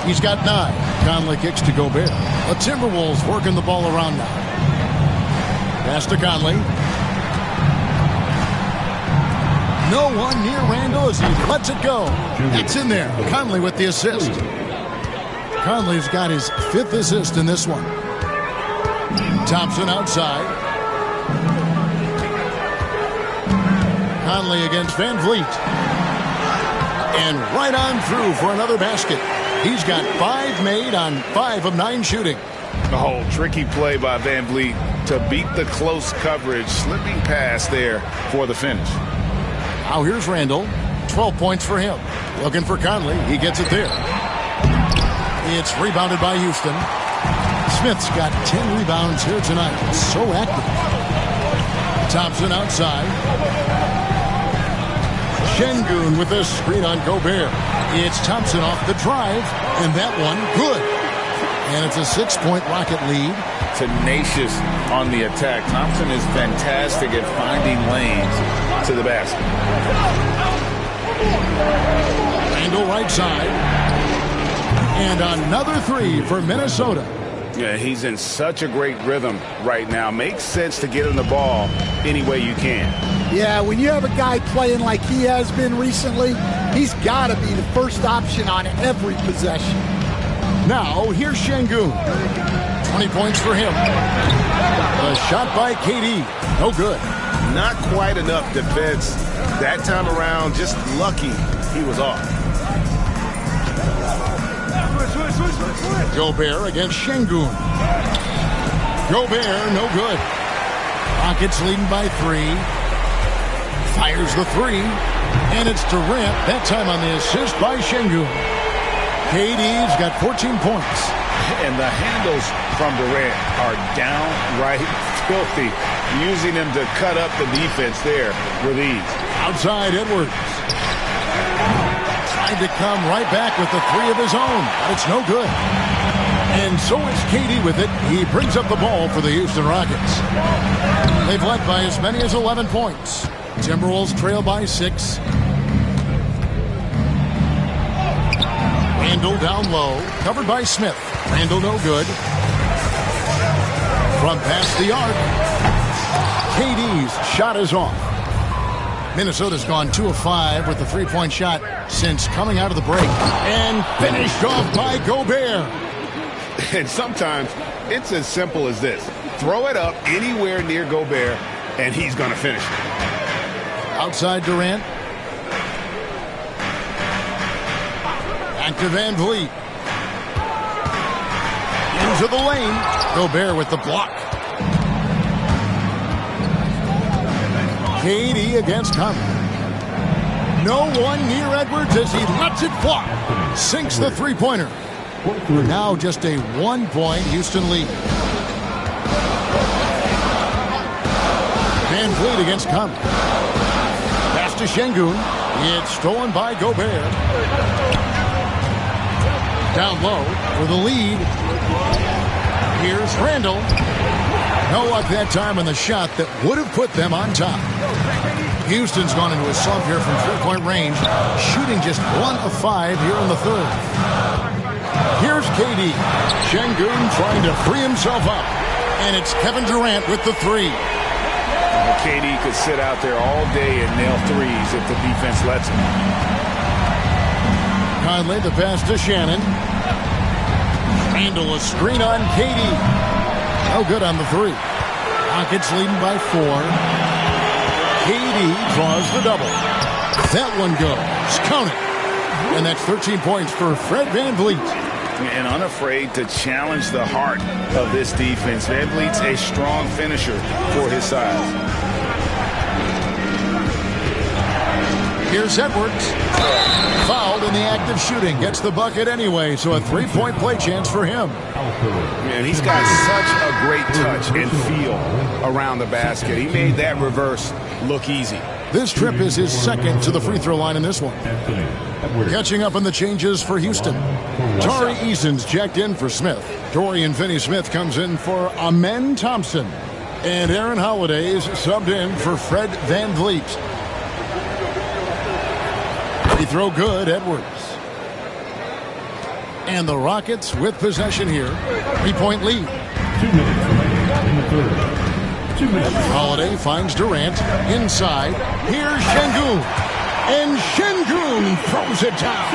S2: He's got 9. Conley kicks to Gobert. The Timberwolves working the ball around now. Pass to Conley. No one near Randall as he lets it go. It's in there. Conley with the assist. Conley's got his 5th assist in this one. Thompson outside. Conley against Van Vliet. And right on through for another basket. He's got 5 made on 5 of 9 shooting.
S5: Oh, tricky play by Van Vliet to beat the close coverage. Slipping pass there for the finish.
S2: Now here's Randall. 12 points for him. Looking for Conley. He gets it there. It's rebounded by Houston. Smith's got 10 rebounds here tonight. So active. Thompson outside. Şengün with a screen on Gobert. It's Thompson off the drive, and that one good. And it's a 6-point Rocket lead.
S5: Tenacious on the attack. Thompson is fantastic at finding lanes to the basket.
S2: Randall right side. And another 3 for Minnesota.
S5: Yeah, he's in such a great rhythm right now. Makes sense to get him the ball any way you can.
S3: Yeah, when you have a guy playing like he has been recently, he's got to be the first option on every possession.
S2: Now, here's Şengün. 20 points for him. A shot by KD. No good.
S5: Not quite enough defense that time around. Just lucky he was off.
S2: Gobert against Şengün. Gobert, no good. Rockets leading by 3. Fires the 3. And it's Durant, that time on the assist by Şengün. KD's got 14 points.
S5: And the handles from Durant are downright filthy. Using him to cut up the defense there with ease.
S2: Outside Edwards. Tried to come right back with the 3 of his own, but it's no good. And so is KD with it. He brings up the ball for the Houston Rockets. They've led by as many as 11 points. Timberwolves trail by 6. Randall down low, covered by Smith. Randall no good. From past the arc. KD's shot is off. Minnesota's gone 2 of 5 with the 3-point shot since coming out of the break. And finished off by Gobert.
S5: And sometimes it's as simple as this. Throw it up anywhere near Gobert, and he's going to finish it.
S2: Outside Durant. Back to Van Vliet. Into the lane. Gobert with the block. KD against Conley. No one near Edwards as he lets it fly. Sinks the 3-pointer. Now just a 1-point Houston lead. Van Vliet against Conley. Pass to Şengün. It's stolen by Gobert. Down low for the lead. Here's Randall. No luck that time on the shot that would have put them on top. Houston's gone into a slump here from 3-point range, shooting just 1 of 5 here in the 3rd. Here's KD. Şengün trying to free himself up. And it's Kevin Durant with the 3.
S4: KD could sit out there all day and nail threes if the defense lets him.
S2: Conley, the pass to Shannon. Randall, a screen on KD. No good on the three. Rockets leading by 4. KD draws the double. That one goes. Count it. And that's 13 points for Fred VanVleet.
S5: And unafraid to challenge the heart of this defense. VanVleet's a strong finisher for his size.
S2: Here's Edwards. Fouled in the act of shooting. Gets the bucket anyway, so a 3-point play chance for him.
S4: And he's got such a great touch and feel around the basket. He made that reverse look easy.
S2: This trip is his second to the free throw line in this one. Catching up on the changes for Houston. Tari Eason's checked in for Smith. Dorian Finney-Smith comes in for Amen Thompson. And Aaron Holiday's subbed in for Fred VanVleet. Free throw good, Edwards. And the Rockets with possession here. 3-point lead.
S6: 2 minutes remaining in the third. 2 minutes.
S2: Holiday finds Durant inside. Here's Şengün. And Şengün throws it down.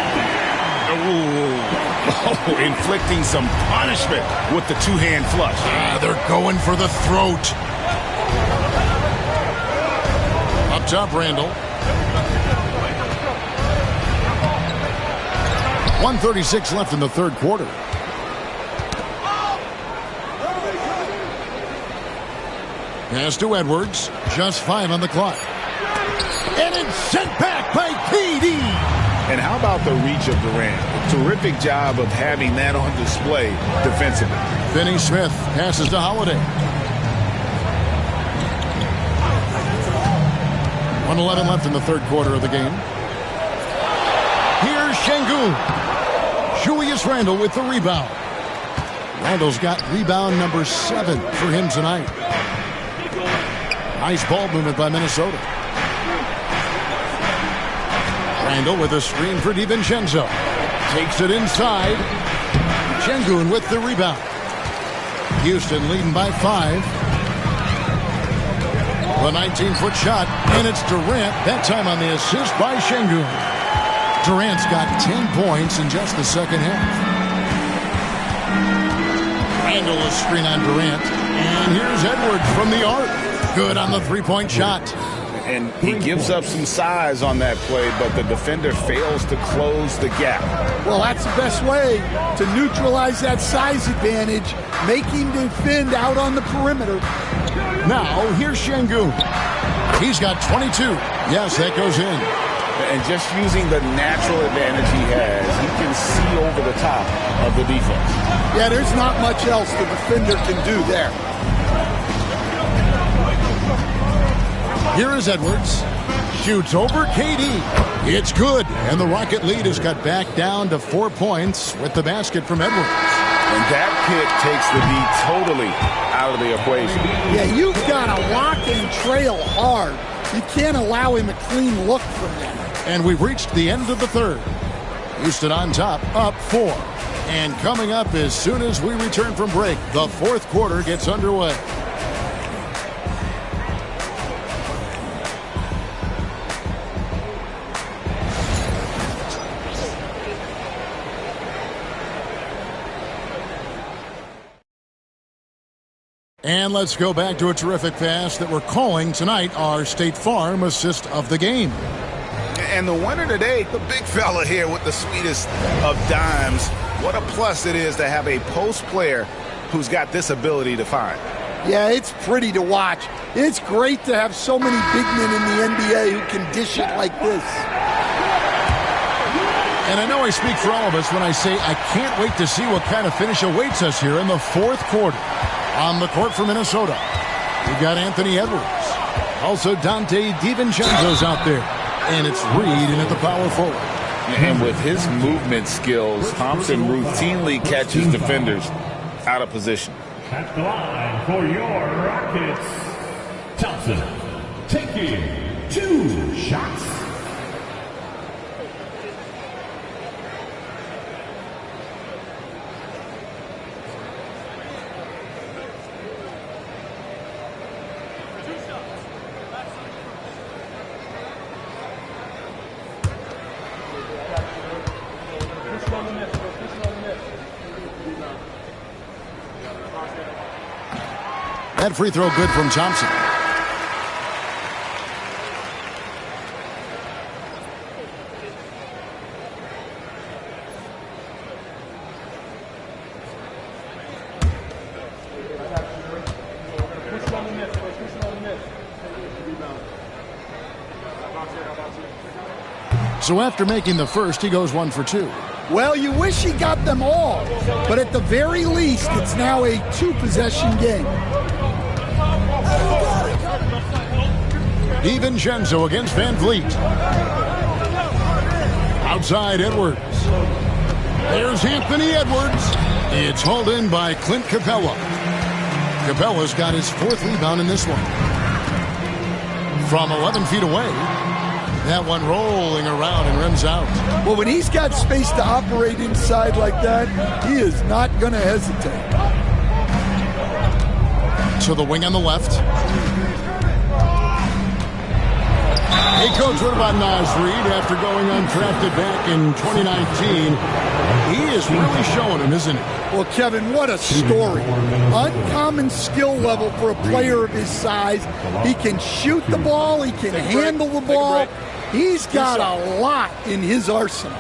S4: Oh, inflicting some punishment with the two-hand flush.
S2: They're going for the throat. Up top, Randall. 1:36 left in the third quarter. Pass to Edwards. Just 5 on the clock. And it's sent back by KD.
S5: And how about the reach of Durant? Terrific job of having that on display defensively.
S2: Finney-Smith passes to Holiday. 1:11 left in the third quarter of the game. Here's Şengün. Julius Randle with the rebound. Randle's got rebound number 7 for him tonight. Nice ball movement by Minnesota. Randle with a screen for DiVincenzo. Takes it inside. Şengün with the rebound. Houston leading by 5. The 19-foot shot, and it's Durant. That time on the assist by Şengün. Durant's got 10 points in just the second half. Randle a screen on Durant. And here's Edwards from the arc. Good on the 3-point shot.
S5: And he gives up some size on that play, but the defender fails to close the gap.
S3: Well, that's the best way to neutralize that size advantage. Make him defend out on the perimeter.
S2: Now, here's Şengün. He's got 22. Yes, that goes in.
S5: And just using the natural advantage he has, he can see over the top of the defense.
S3: Yeah, there's not much else the defender can do there.
S2: Here is Edwards. Shoots over KD. It's good. And the Rocket lead has got back down to 4 points with the basket from Edwards.
S5: And that pick takes the D totally out of the equation.
S3: Yeah, you've got to lock and trail hard. You can't allow him a clean look from that.
S2: And we've reached the end of the third. Houston on top, up 4. And coming up as soon as we return from break, the fourth quarter gets underway. And let's go back to a terrific pass that we're calling tonight our State Farm assist of the game.
S5: And the winner today, the big fella here with the sweetest of dimes. What a plus it is to have a post player who's got this ability to find.
S3: Yeah, it's pretty to watch. It's great to have so many big men in the NBA who can dish it like this.
S2: And I know I speak for all of us when I say I can't wait to see what kind of finish awaits us here in the fourth quarter. On the court for Minnesota, we've got Anthony Edwards. Also, Dante DiVincenzo's out there. And it's Reed in at the power forward.
S5: And with his movement skills, Thompson routinely catches defenders out of position.
S6: At the line for your Rockets, Thompson taking 2 shots.
S2: That free throw good from Thompson. So after making the first, he goes 1 for 2.
S3: Well, you wish he got them all, but at the very least, it's now a 2-possession game.
S2: DiVincenzo against Van Vliet. Outside Edwards. There's Anthony Edwards. It's hauled in by Clint Capella. Capella's got his 4th rebound in this one. From 11 feet away. That one rolling around and rims out.
S3: Well, when he's got space to operate inside like that, he is not going to hesitate.
S2: To the wing on the left. Hey, Coach, what about Naz Reid after going undrafted back in 2019? He is really showing him, isn't he?
S3: Well, Kevin, what a story. Uncommon skill level for a player of his size. He can shoot the ball. He can handle the ball. He's got a lot in his arsenal.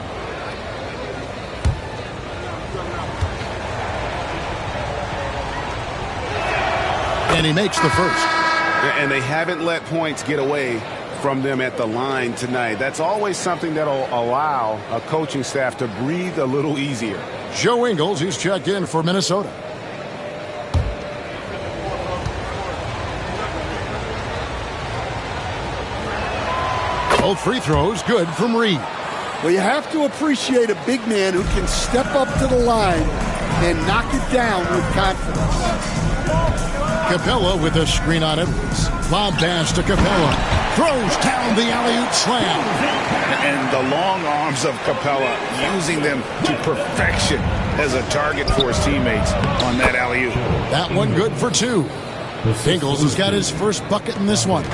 S2: And he makes the first.
S8: And they haven't let points get away from them at the line tonight. That's always something that'll allow a coaching staff to breathe a little easier.
S2: Joe Ingles, he's checked in for Minnesota. Both free throws good from Reid.
S3: Well, you have to appreciate a big man who can step up to the line and knock it down with confidence.
S2: Capella with a screen on Edwards. Lob pass to Capella. Throws down the alley-oop slam.
S5: And the long arms of Capella, using them to perfection as a target for his teammates on that alley-oop.
S2: That one good for 2. Ingles has got his first bucket in this one.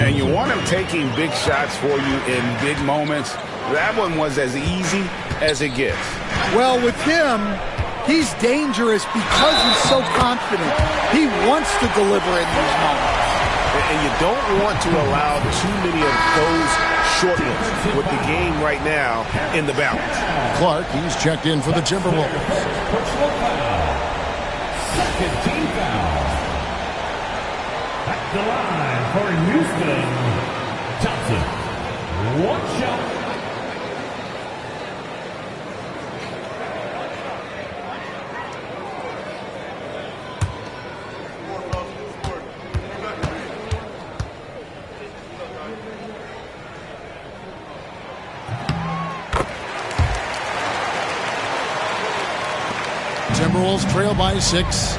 S5: And you want him taking big shots for you in big moments. That one was as easy as it gets.
S3: Well, with him, he's dangerous because he's so confident. He wants to deliver in these moments.
S5: And you don't want to allow too many of those short ones with the game right now in the balance.
S2: Clark, he's checked in for the Timberwolves.
S6: Second team foul. At the line for Houston, Thompson. 1 shot.
S2: Timberwolves trail by 6.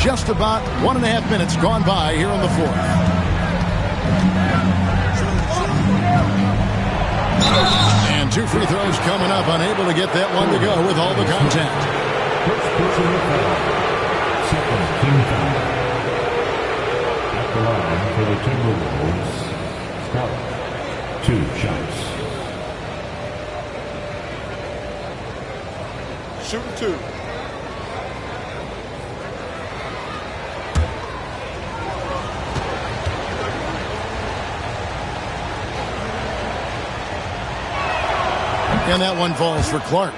S2: Just about 1.5 minutes gone by here in the 4th. And 2 free throws coming up, unable to get that one to go with all the contact.
S6: First personal foul. Second team foul. At the line for the Timberwolves, Clark. 2 shots.
S7: Shooting 2.
S2: And that one falls for Clark.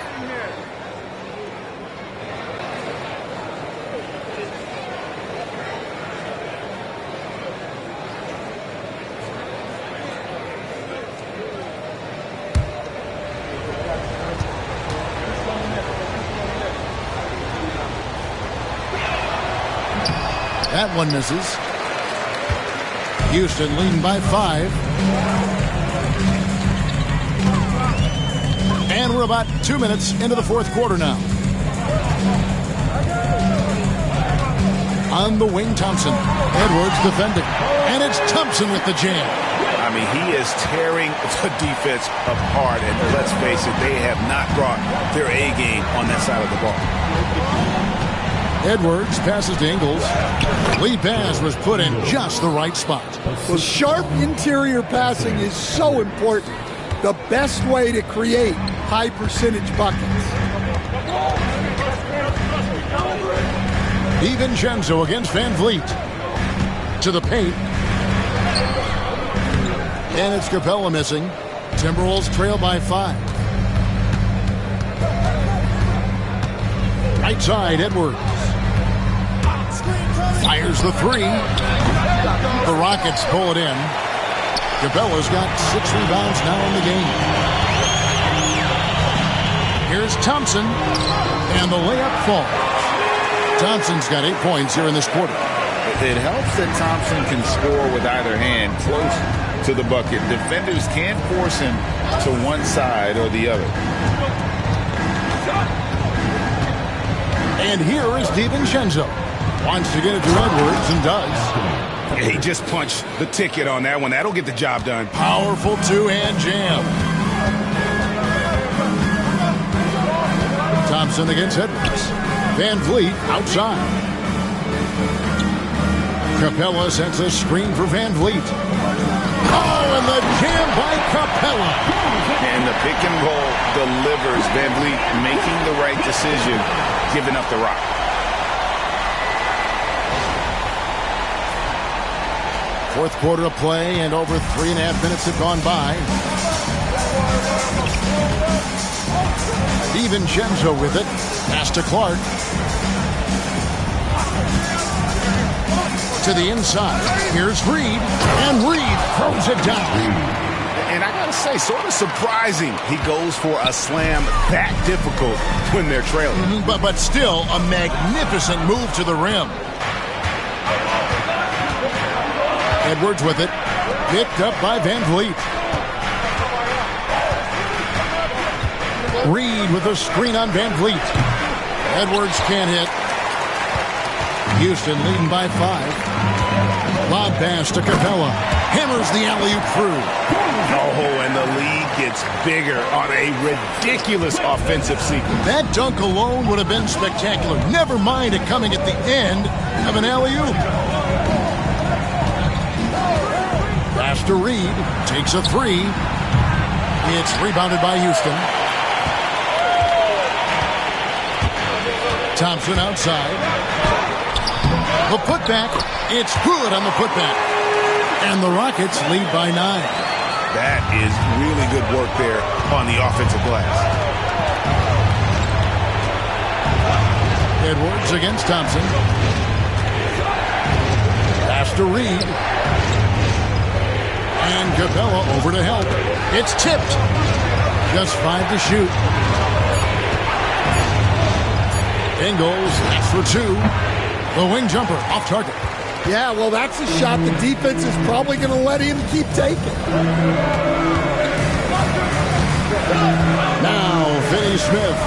S2: That one misses. Houston leading by 5. And we're about 2 minutes into the 4th quarter now. On the wing, Thompson. Edwards defending. And it's Thompson with the jam.
S5: I mean, he is tearing the defense apart. And let's face it, they have not brought their A game on that side of the ball.
S2: Edwards passes to Ingles. Lead pass was put in just the right spot.
S3: Well, sharp interior passing is so important. The best way to create high percentage buckets.
S2: DiVincenzo against Van Vliet. To the paint. And it's Capella missing. Timberwolves trail by 5. Right side, Edwards. Fires the 3. The Rockets pull it in. Capella's got 6 rebounds now in the game. Here's Thompson. And the layup falls. Thompson's got 8 points here in this quarter.
S5: It helps that Thompson can score with either hand close to the bucket. Defenders can't force him to one side or the other.
S2: And here is DiVincenzo. Wants to get it to Edwards and does.
S8: He just punched the ticket on that one. That'll get the job done.
S2: Powerful two-hand jam. Thompson against Edwards. Van Vliet outside. Capella sets a screen for Van Vliet. Oh, and the jam by Capella.
S5: And the pick and roll delivers. Van Vliet making the right decision, giving up the rock.
S2: Fourth quarter of play, and over 3.5 minutes have gone by. DiVincenzo with it. Pass to Clark. To the inside. Here's Reed. And Reed throws it down.
S8: And I got to say, sort of surprising. He goes for a slam that difficult when they're trailing.
S2: But still a magnificent move to the rim. Edwards with it. Picked up by Van Vliet. Reed with a screen on Van Vliet. Edwards can't hit. Houston leading by 5. Lob pass to Capella. Hammers the alley-oop through.
S8: Oh, and the lead gets bigger on a ridiculous offensive sequence.
S2: That dunk alone would have been spectacular. Never mind it coming at the end of an alley-oop. Pass to Reed. Takes a 3. It's rebounded by Houston. Thompson outside. The putback. It's good on the putback. And the Rockets lead by 9.
S8: That is really good work there on the offensive glass.
S2: Edwards against Thompson. Pass to Reed. And Capella over to help. It's tipped. Just 5 to shoot. Ingles, that's for 2. The wing jumper off target.
S3: Yeah, well, that's a shot the defense is probably going to let him keep taking.
S2: Now, Finney Smith.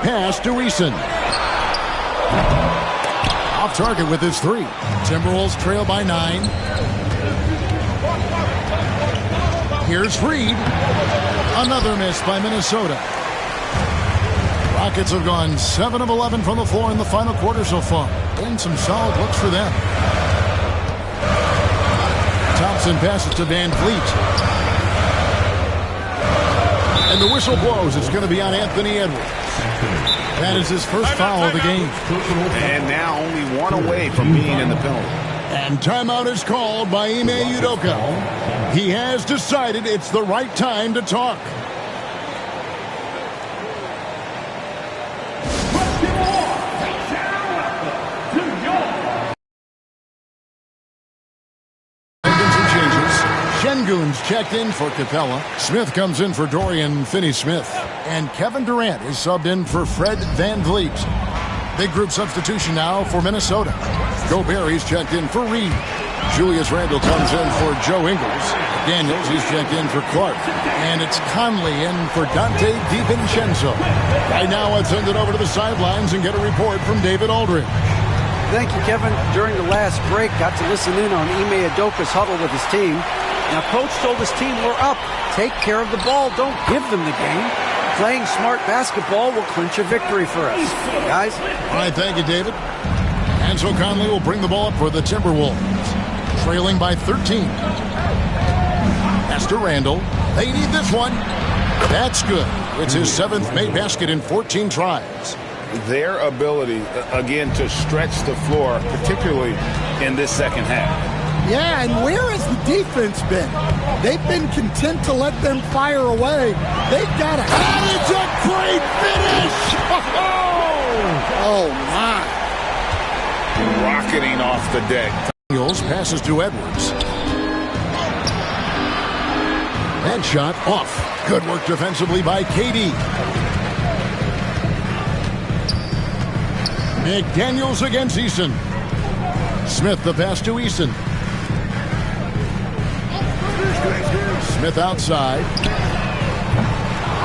S2: Pass to Eason. Off target with his 3. Timberwolves trail by 9. Here's Reed. Another miss by Minnesota. Rockets have gone 7 of 11 from the floor in the final quarter so far. And some solid looks for them. Thompson passes to Van Vliet. And the whistle blows. It's going to be on Anthony Edwards. That is his first foul of the game.
S8: And now only 1 away from being in the penalty.
S2: And timeout is called by Ime Udoka. He has decided it's the right time to talk. Şengün's checked in for Capella. Smith comes in for Dorian Finney-Smith. And Kevin Durant is subbed in for Fred Van Vliet. Big group substitution now for Minnesota. Gobert is checked in for Reed. Julius Randle comes in for Joe Ingles. Daniels is checked in for Clark. And it's Conley in for Dante DiVincenzo. Right now, let's send it over to the sidelines and get a report from David Aldridge.
S9: Thank you, Kevin. During the last break, got to listen in on Ime Udoka's huddle with his team. Now, Coach told his team, we're up. Take care of the ball. Don't give them the game. Playing smart basketball will clinch a victory for us. Guys?
S2: All right, thank you, David. And so Conley will bring the ball up for the Timberwolves. Trailing by 13. Pass to Randle. They need this one. That's good. It's his 7th made basket in 14 tries.
S4: Their ability, again, to stretch the floor, particularly in this second half.
S3: Yeah, and where has the defense been? They've been content to let them fire away. They've got to.
S2: And it's a great finish!
S3: Oh, my.
S4: Rocketing off the deck.
S2: Daniels passes to Edwards. That shot off. Good work defensively by KD. McDaniels against Eason. Smith the pass to Eason. Smith outside.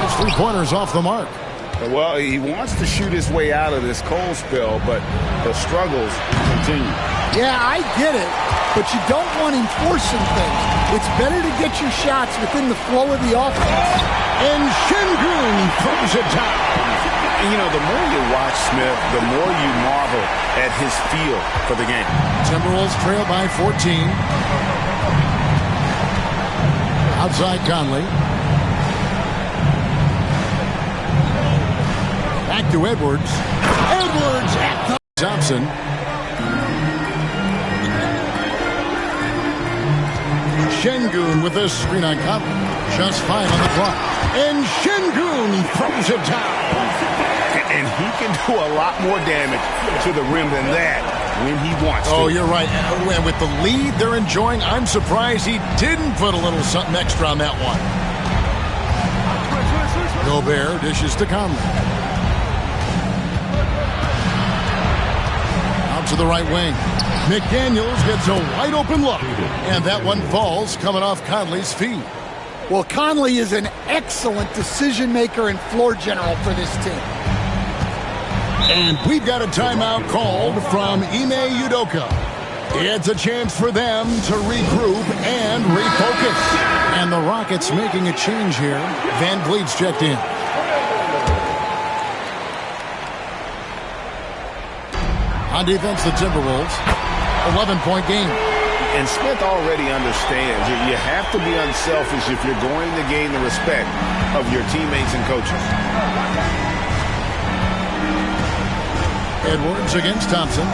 S2: His 3-pointers off the mark.
S4: Well, he wants to shoot his way out of this cold spell, but the struggles continue.
S3: Yeah, I get it, but you don't want him forcing things. It's better to get your shots within the flow of the offense.
S2: And Şengün throws it down.
S4: You know, the more you watch Smith, the more you marvel at his feel for the game.
S2: Timberwolves trail by 14. Outside Conley. Back to Edwards. Edwards at the Thompson. Şengün with a screen on Conley. Just 5 on the clock. And Şengün throws it down.
S4: And he can do a lot more damage to the rim than that when he wants to.
S2: Oh, you're right. And with the lead they're enjoying, I'm surprised he didn't put a little something extra on that one. Gobert dishes to Conley. Out to the right wing. McDaniels gets a wide open look. And that one falls coming off Conley's feet.
S3: Well, Conley is an excellent decision maker and floor general for this team.
S2: And we've got a timeout called from Ime Udoka. It's a chance for them to regroup and refocus. And the Rockets making a change here. Van Vliet's checked in. On defense, the Timberwolves. 11-point game.
S4: And Smith already understands that you have to be unselfish if you're going to gain the respect of your teammates and coaches.
S2: Edwards against Thompson.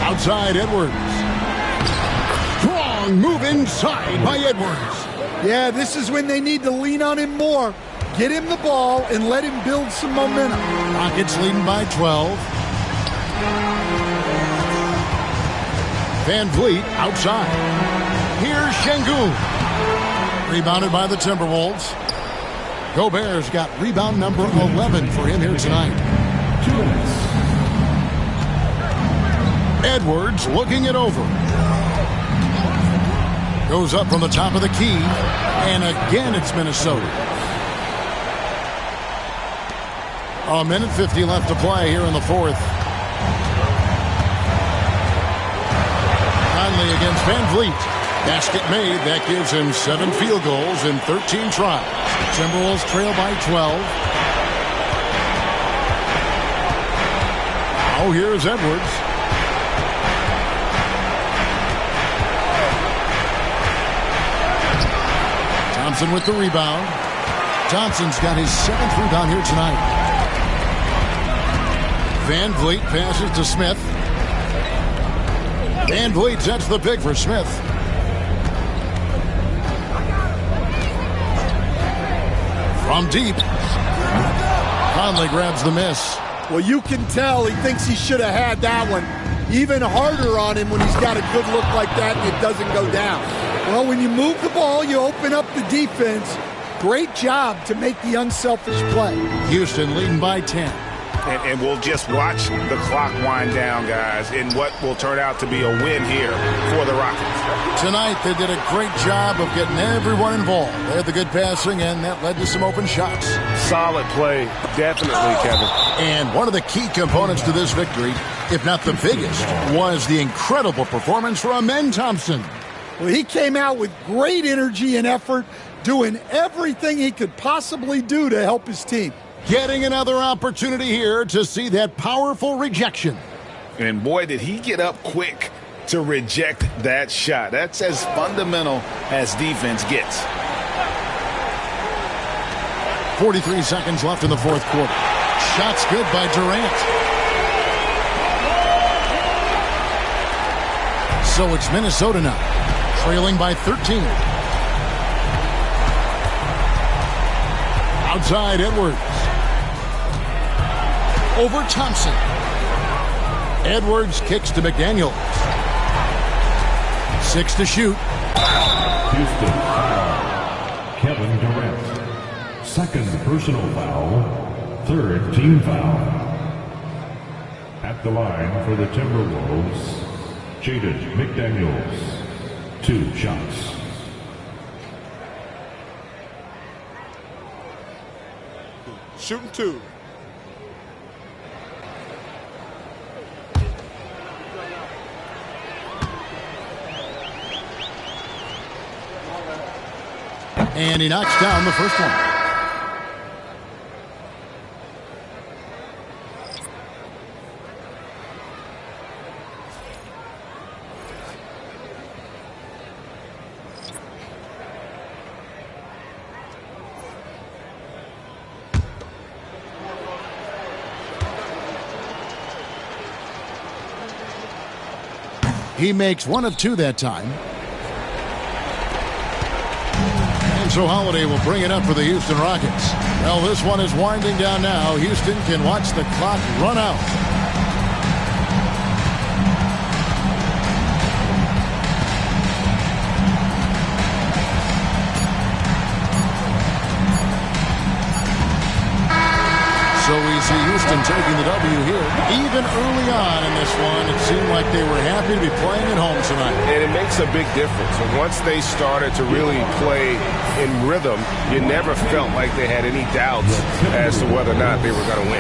S2: Outside Edwards. Strong move inside by Edwards.
S3: Yeah, this is when they need to lean on him more. Get him the ball and let him build some momentum.
S2: Rockets leading by 12. Van Vliet outside. Here's Şengün. Rebounded by the Timberwolves. Gobert's got rebound number 11 for him here tonight. Edwards looking it over. Goes up from the top of the key. And again, it's Minnesota. A minute 50 left to play here in the fourth. Conley against Van Vliet. Basket made. That gives him 7 field goals in 13 tries. Timberwolves trail by 12. Now here's Edwards. Thompson with the rebound. Thompson's got his 7th rebound here tonight. Van Vliet passes to Smith. Van Vliet sets the pick for Smith. From deep. Conley grabs the miss.
S3: Well, you can tell he thinks he should have had that one. Even harder on him when he's got a good look like that and it doesn't go down. Well, when you move the ball, you open up the defense. Great job to make the unselfish play.
S2: Houston leading by 10.
S4: And we'll just watch the clock wind down, guys, in what will turn out to be a win here for the Rockets.
S2: Tonight, they did a great job of getting everyone involved. They had the good passing, and that led to some open shots.
S4: Solid play, definitely, Kevin.
S2: And one of the key components to this victory, if not the biggest, was the incredible performance from Amen Thompson.
S3: Well, he came out with great energy and effort, doing everything he could possibly do to help his team.
S2: Getting another opportunity here to see that powerful rejection.
S4: And boy, did he get up quick
S5: to reject that shot. That's as fundamental as defense gets.
S2: 43 seconds left in the fourth quarter. Shot's good by Durant. So it's Minnesota now, trailing by 13. Outside Edwards. Over Thompson. Edwards kicks to McDaniels. 6 to shoot.
S6: Houston foul. Kevin Durant. Second personal foul. Third team foul. At the line for the Timberwolves, Jaden McDaniels. 2 shots.
S7: Shooting 2.
S2: And he knocks down the first one. He makes 1 of 2 that time. And so Holiday will bring it up for the Houston Rockets. Well, this one is winding down now. Houston can watch the clock run out. So we see Houston taking the W here. Even early on in this one, it seemed like they were happy to be playing at home tonight.
S4: And it makes a big difference. And once they started to really play in rhythm, you never felt like they had any doubts as to whether or not they were going to win.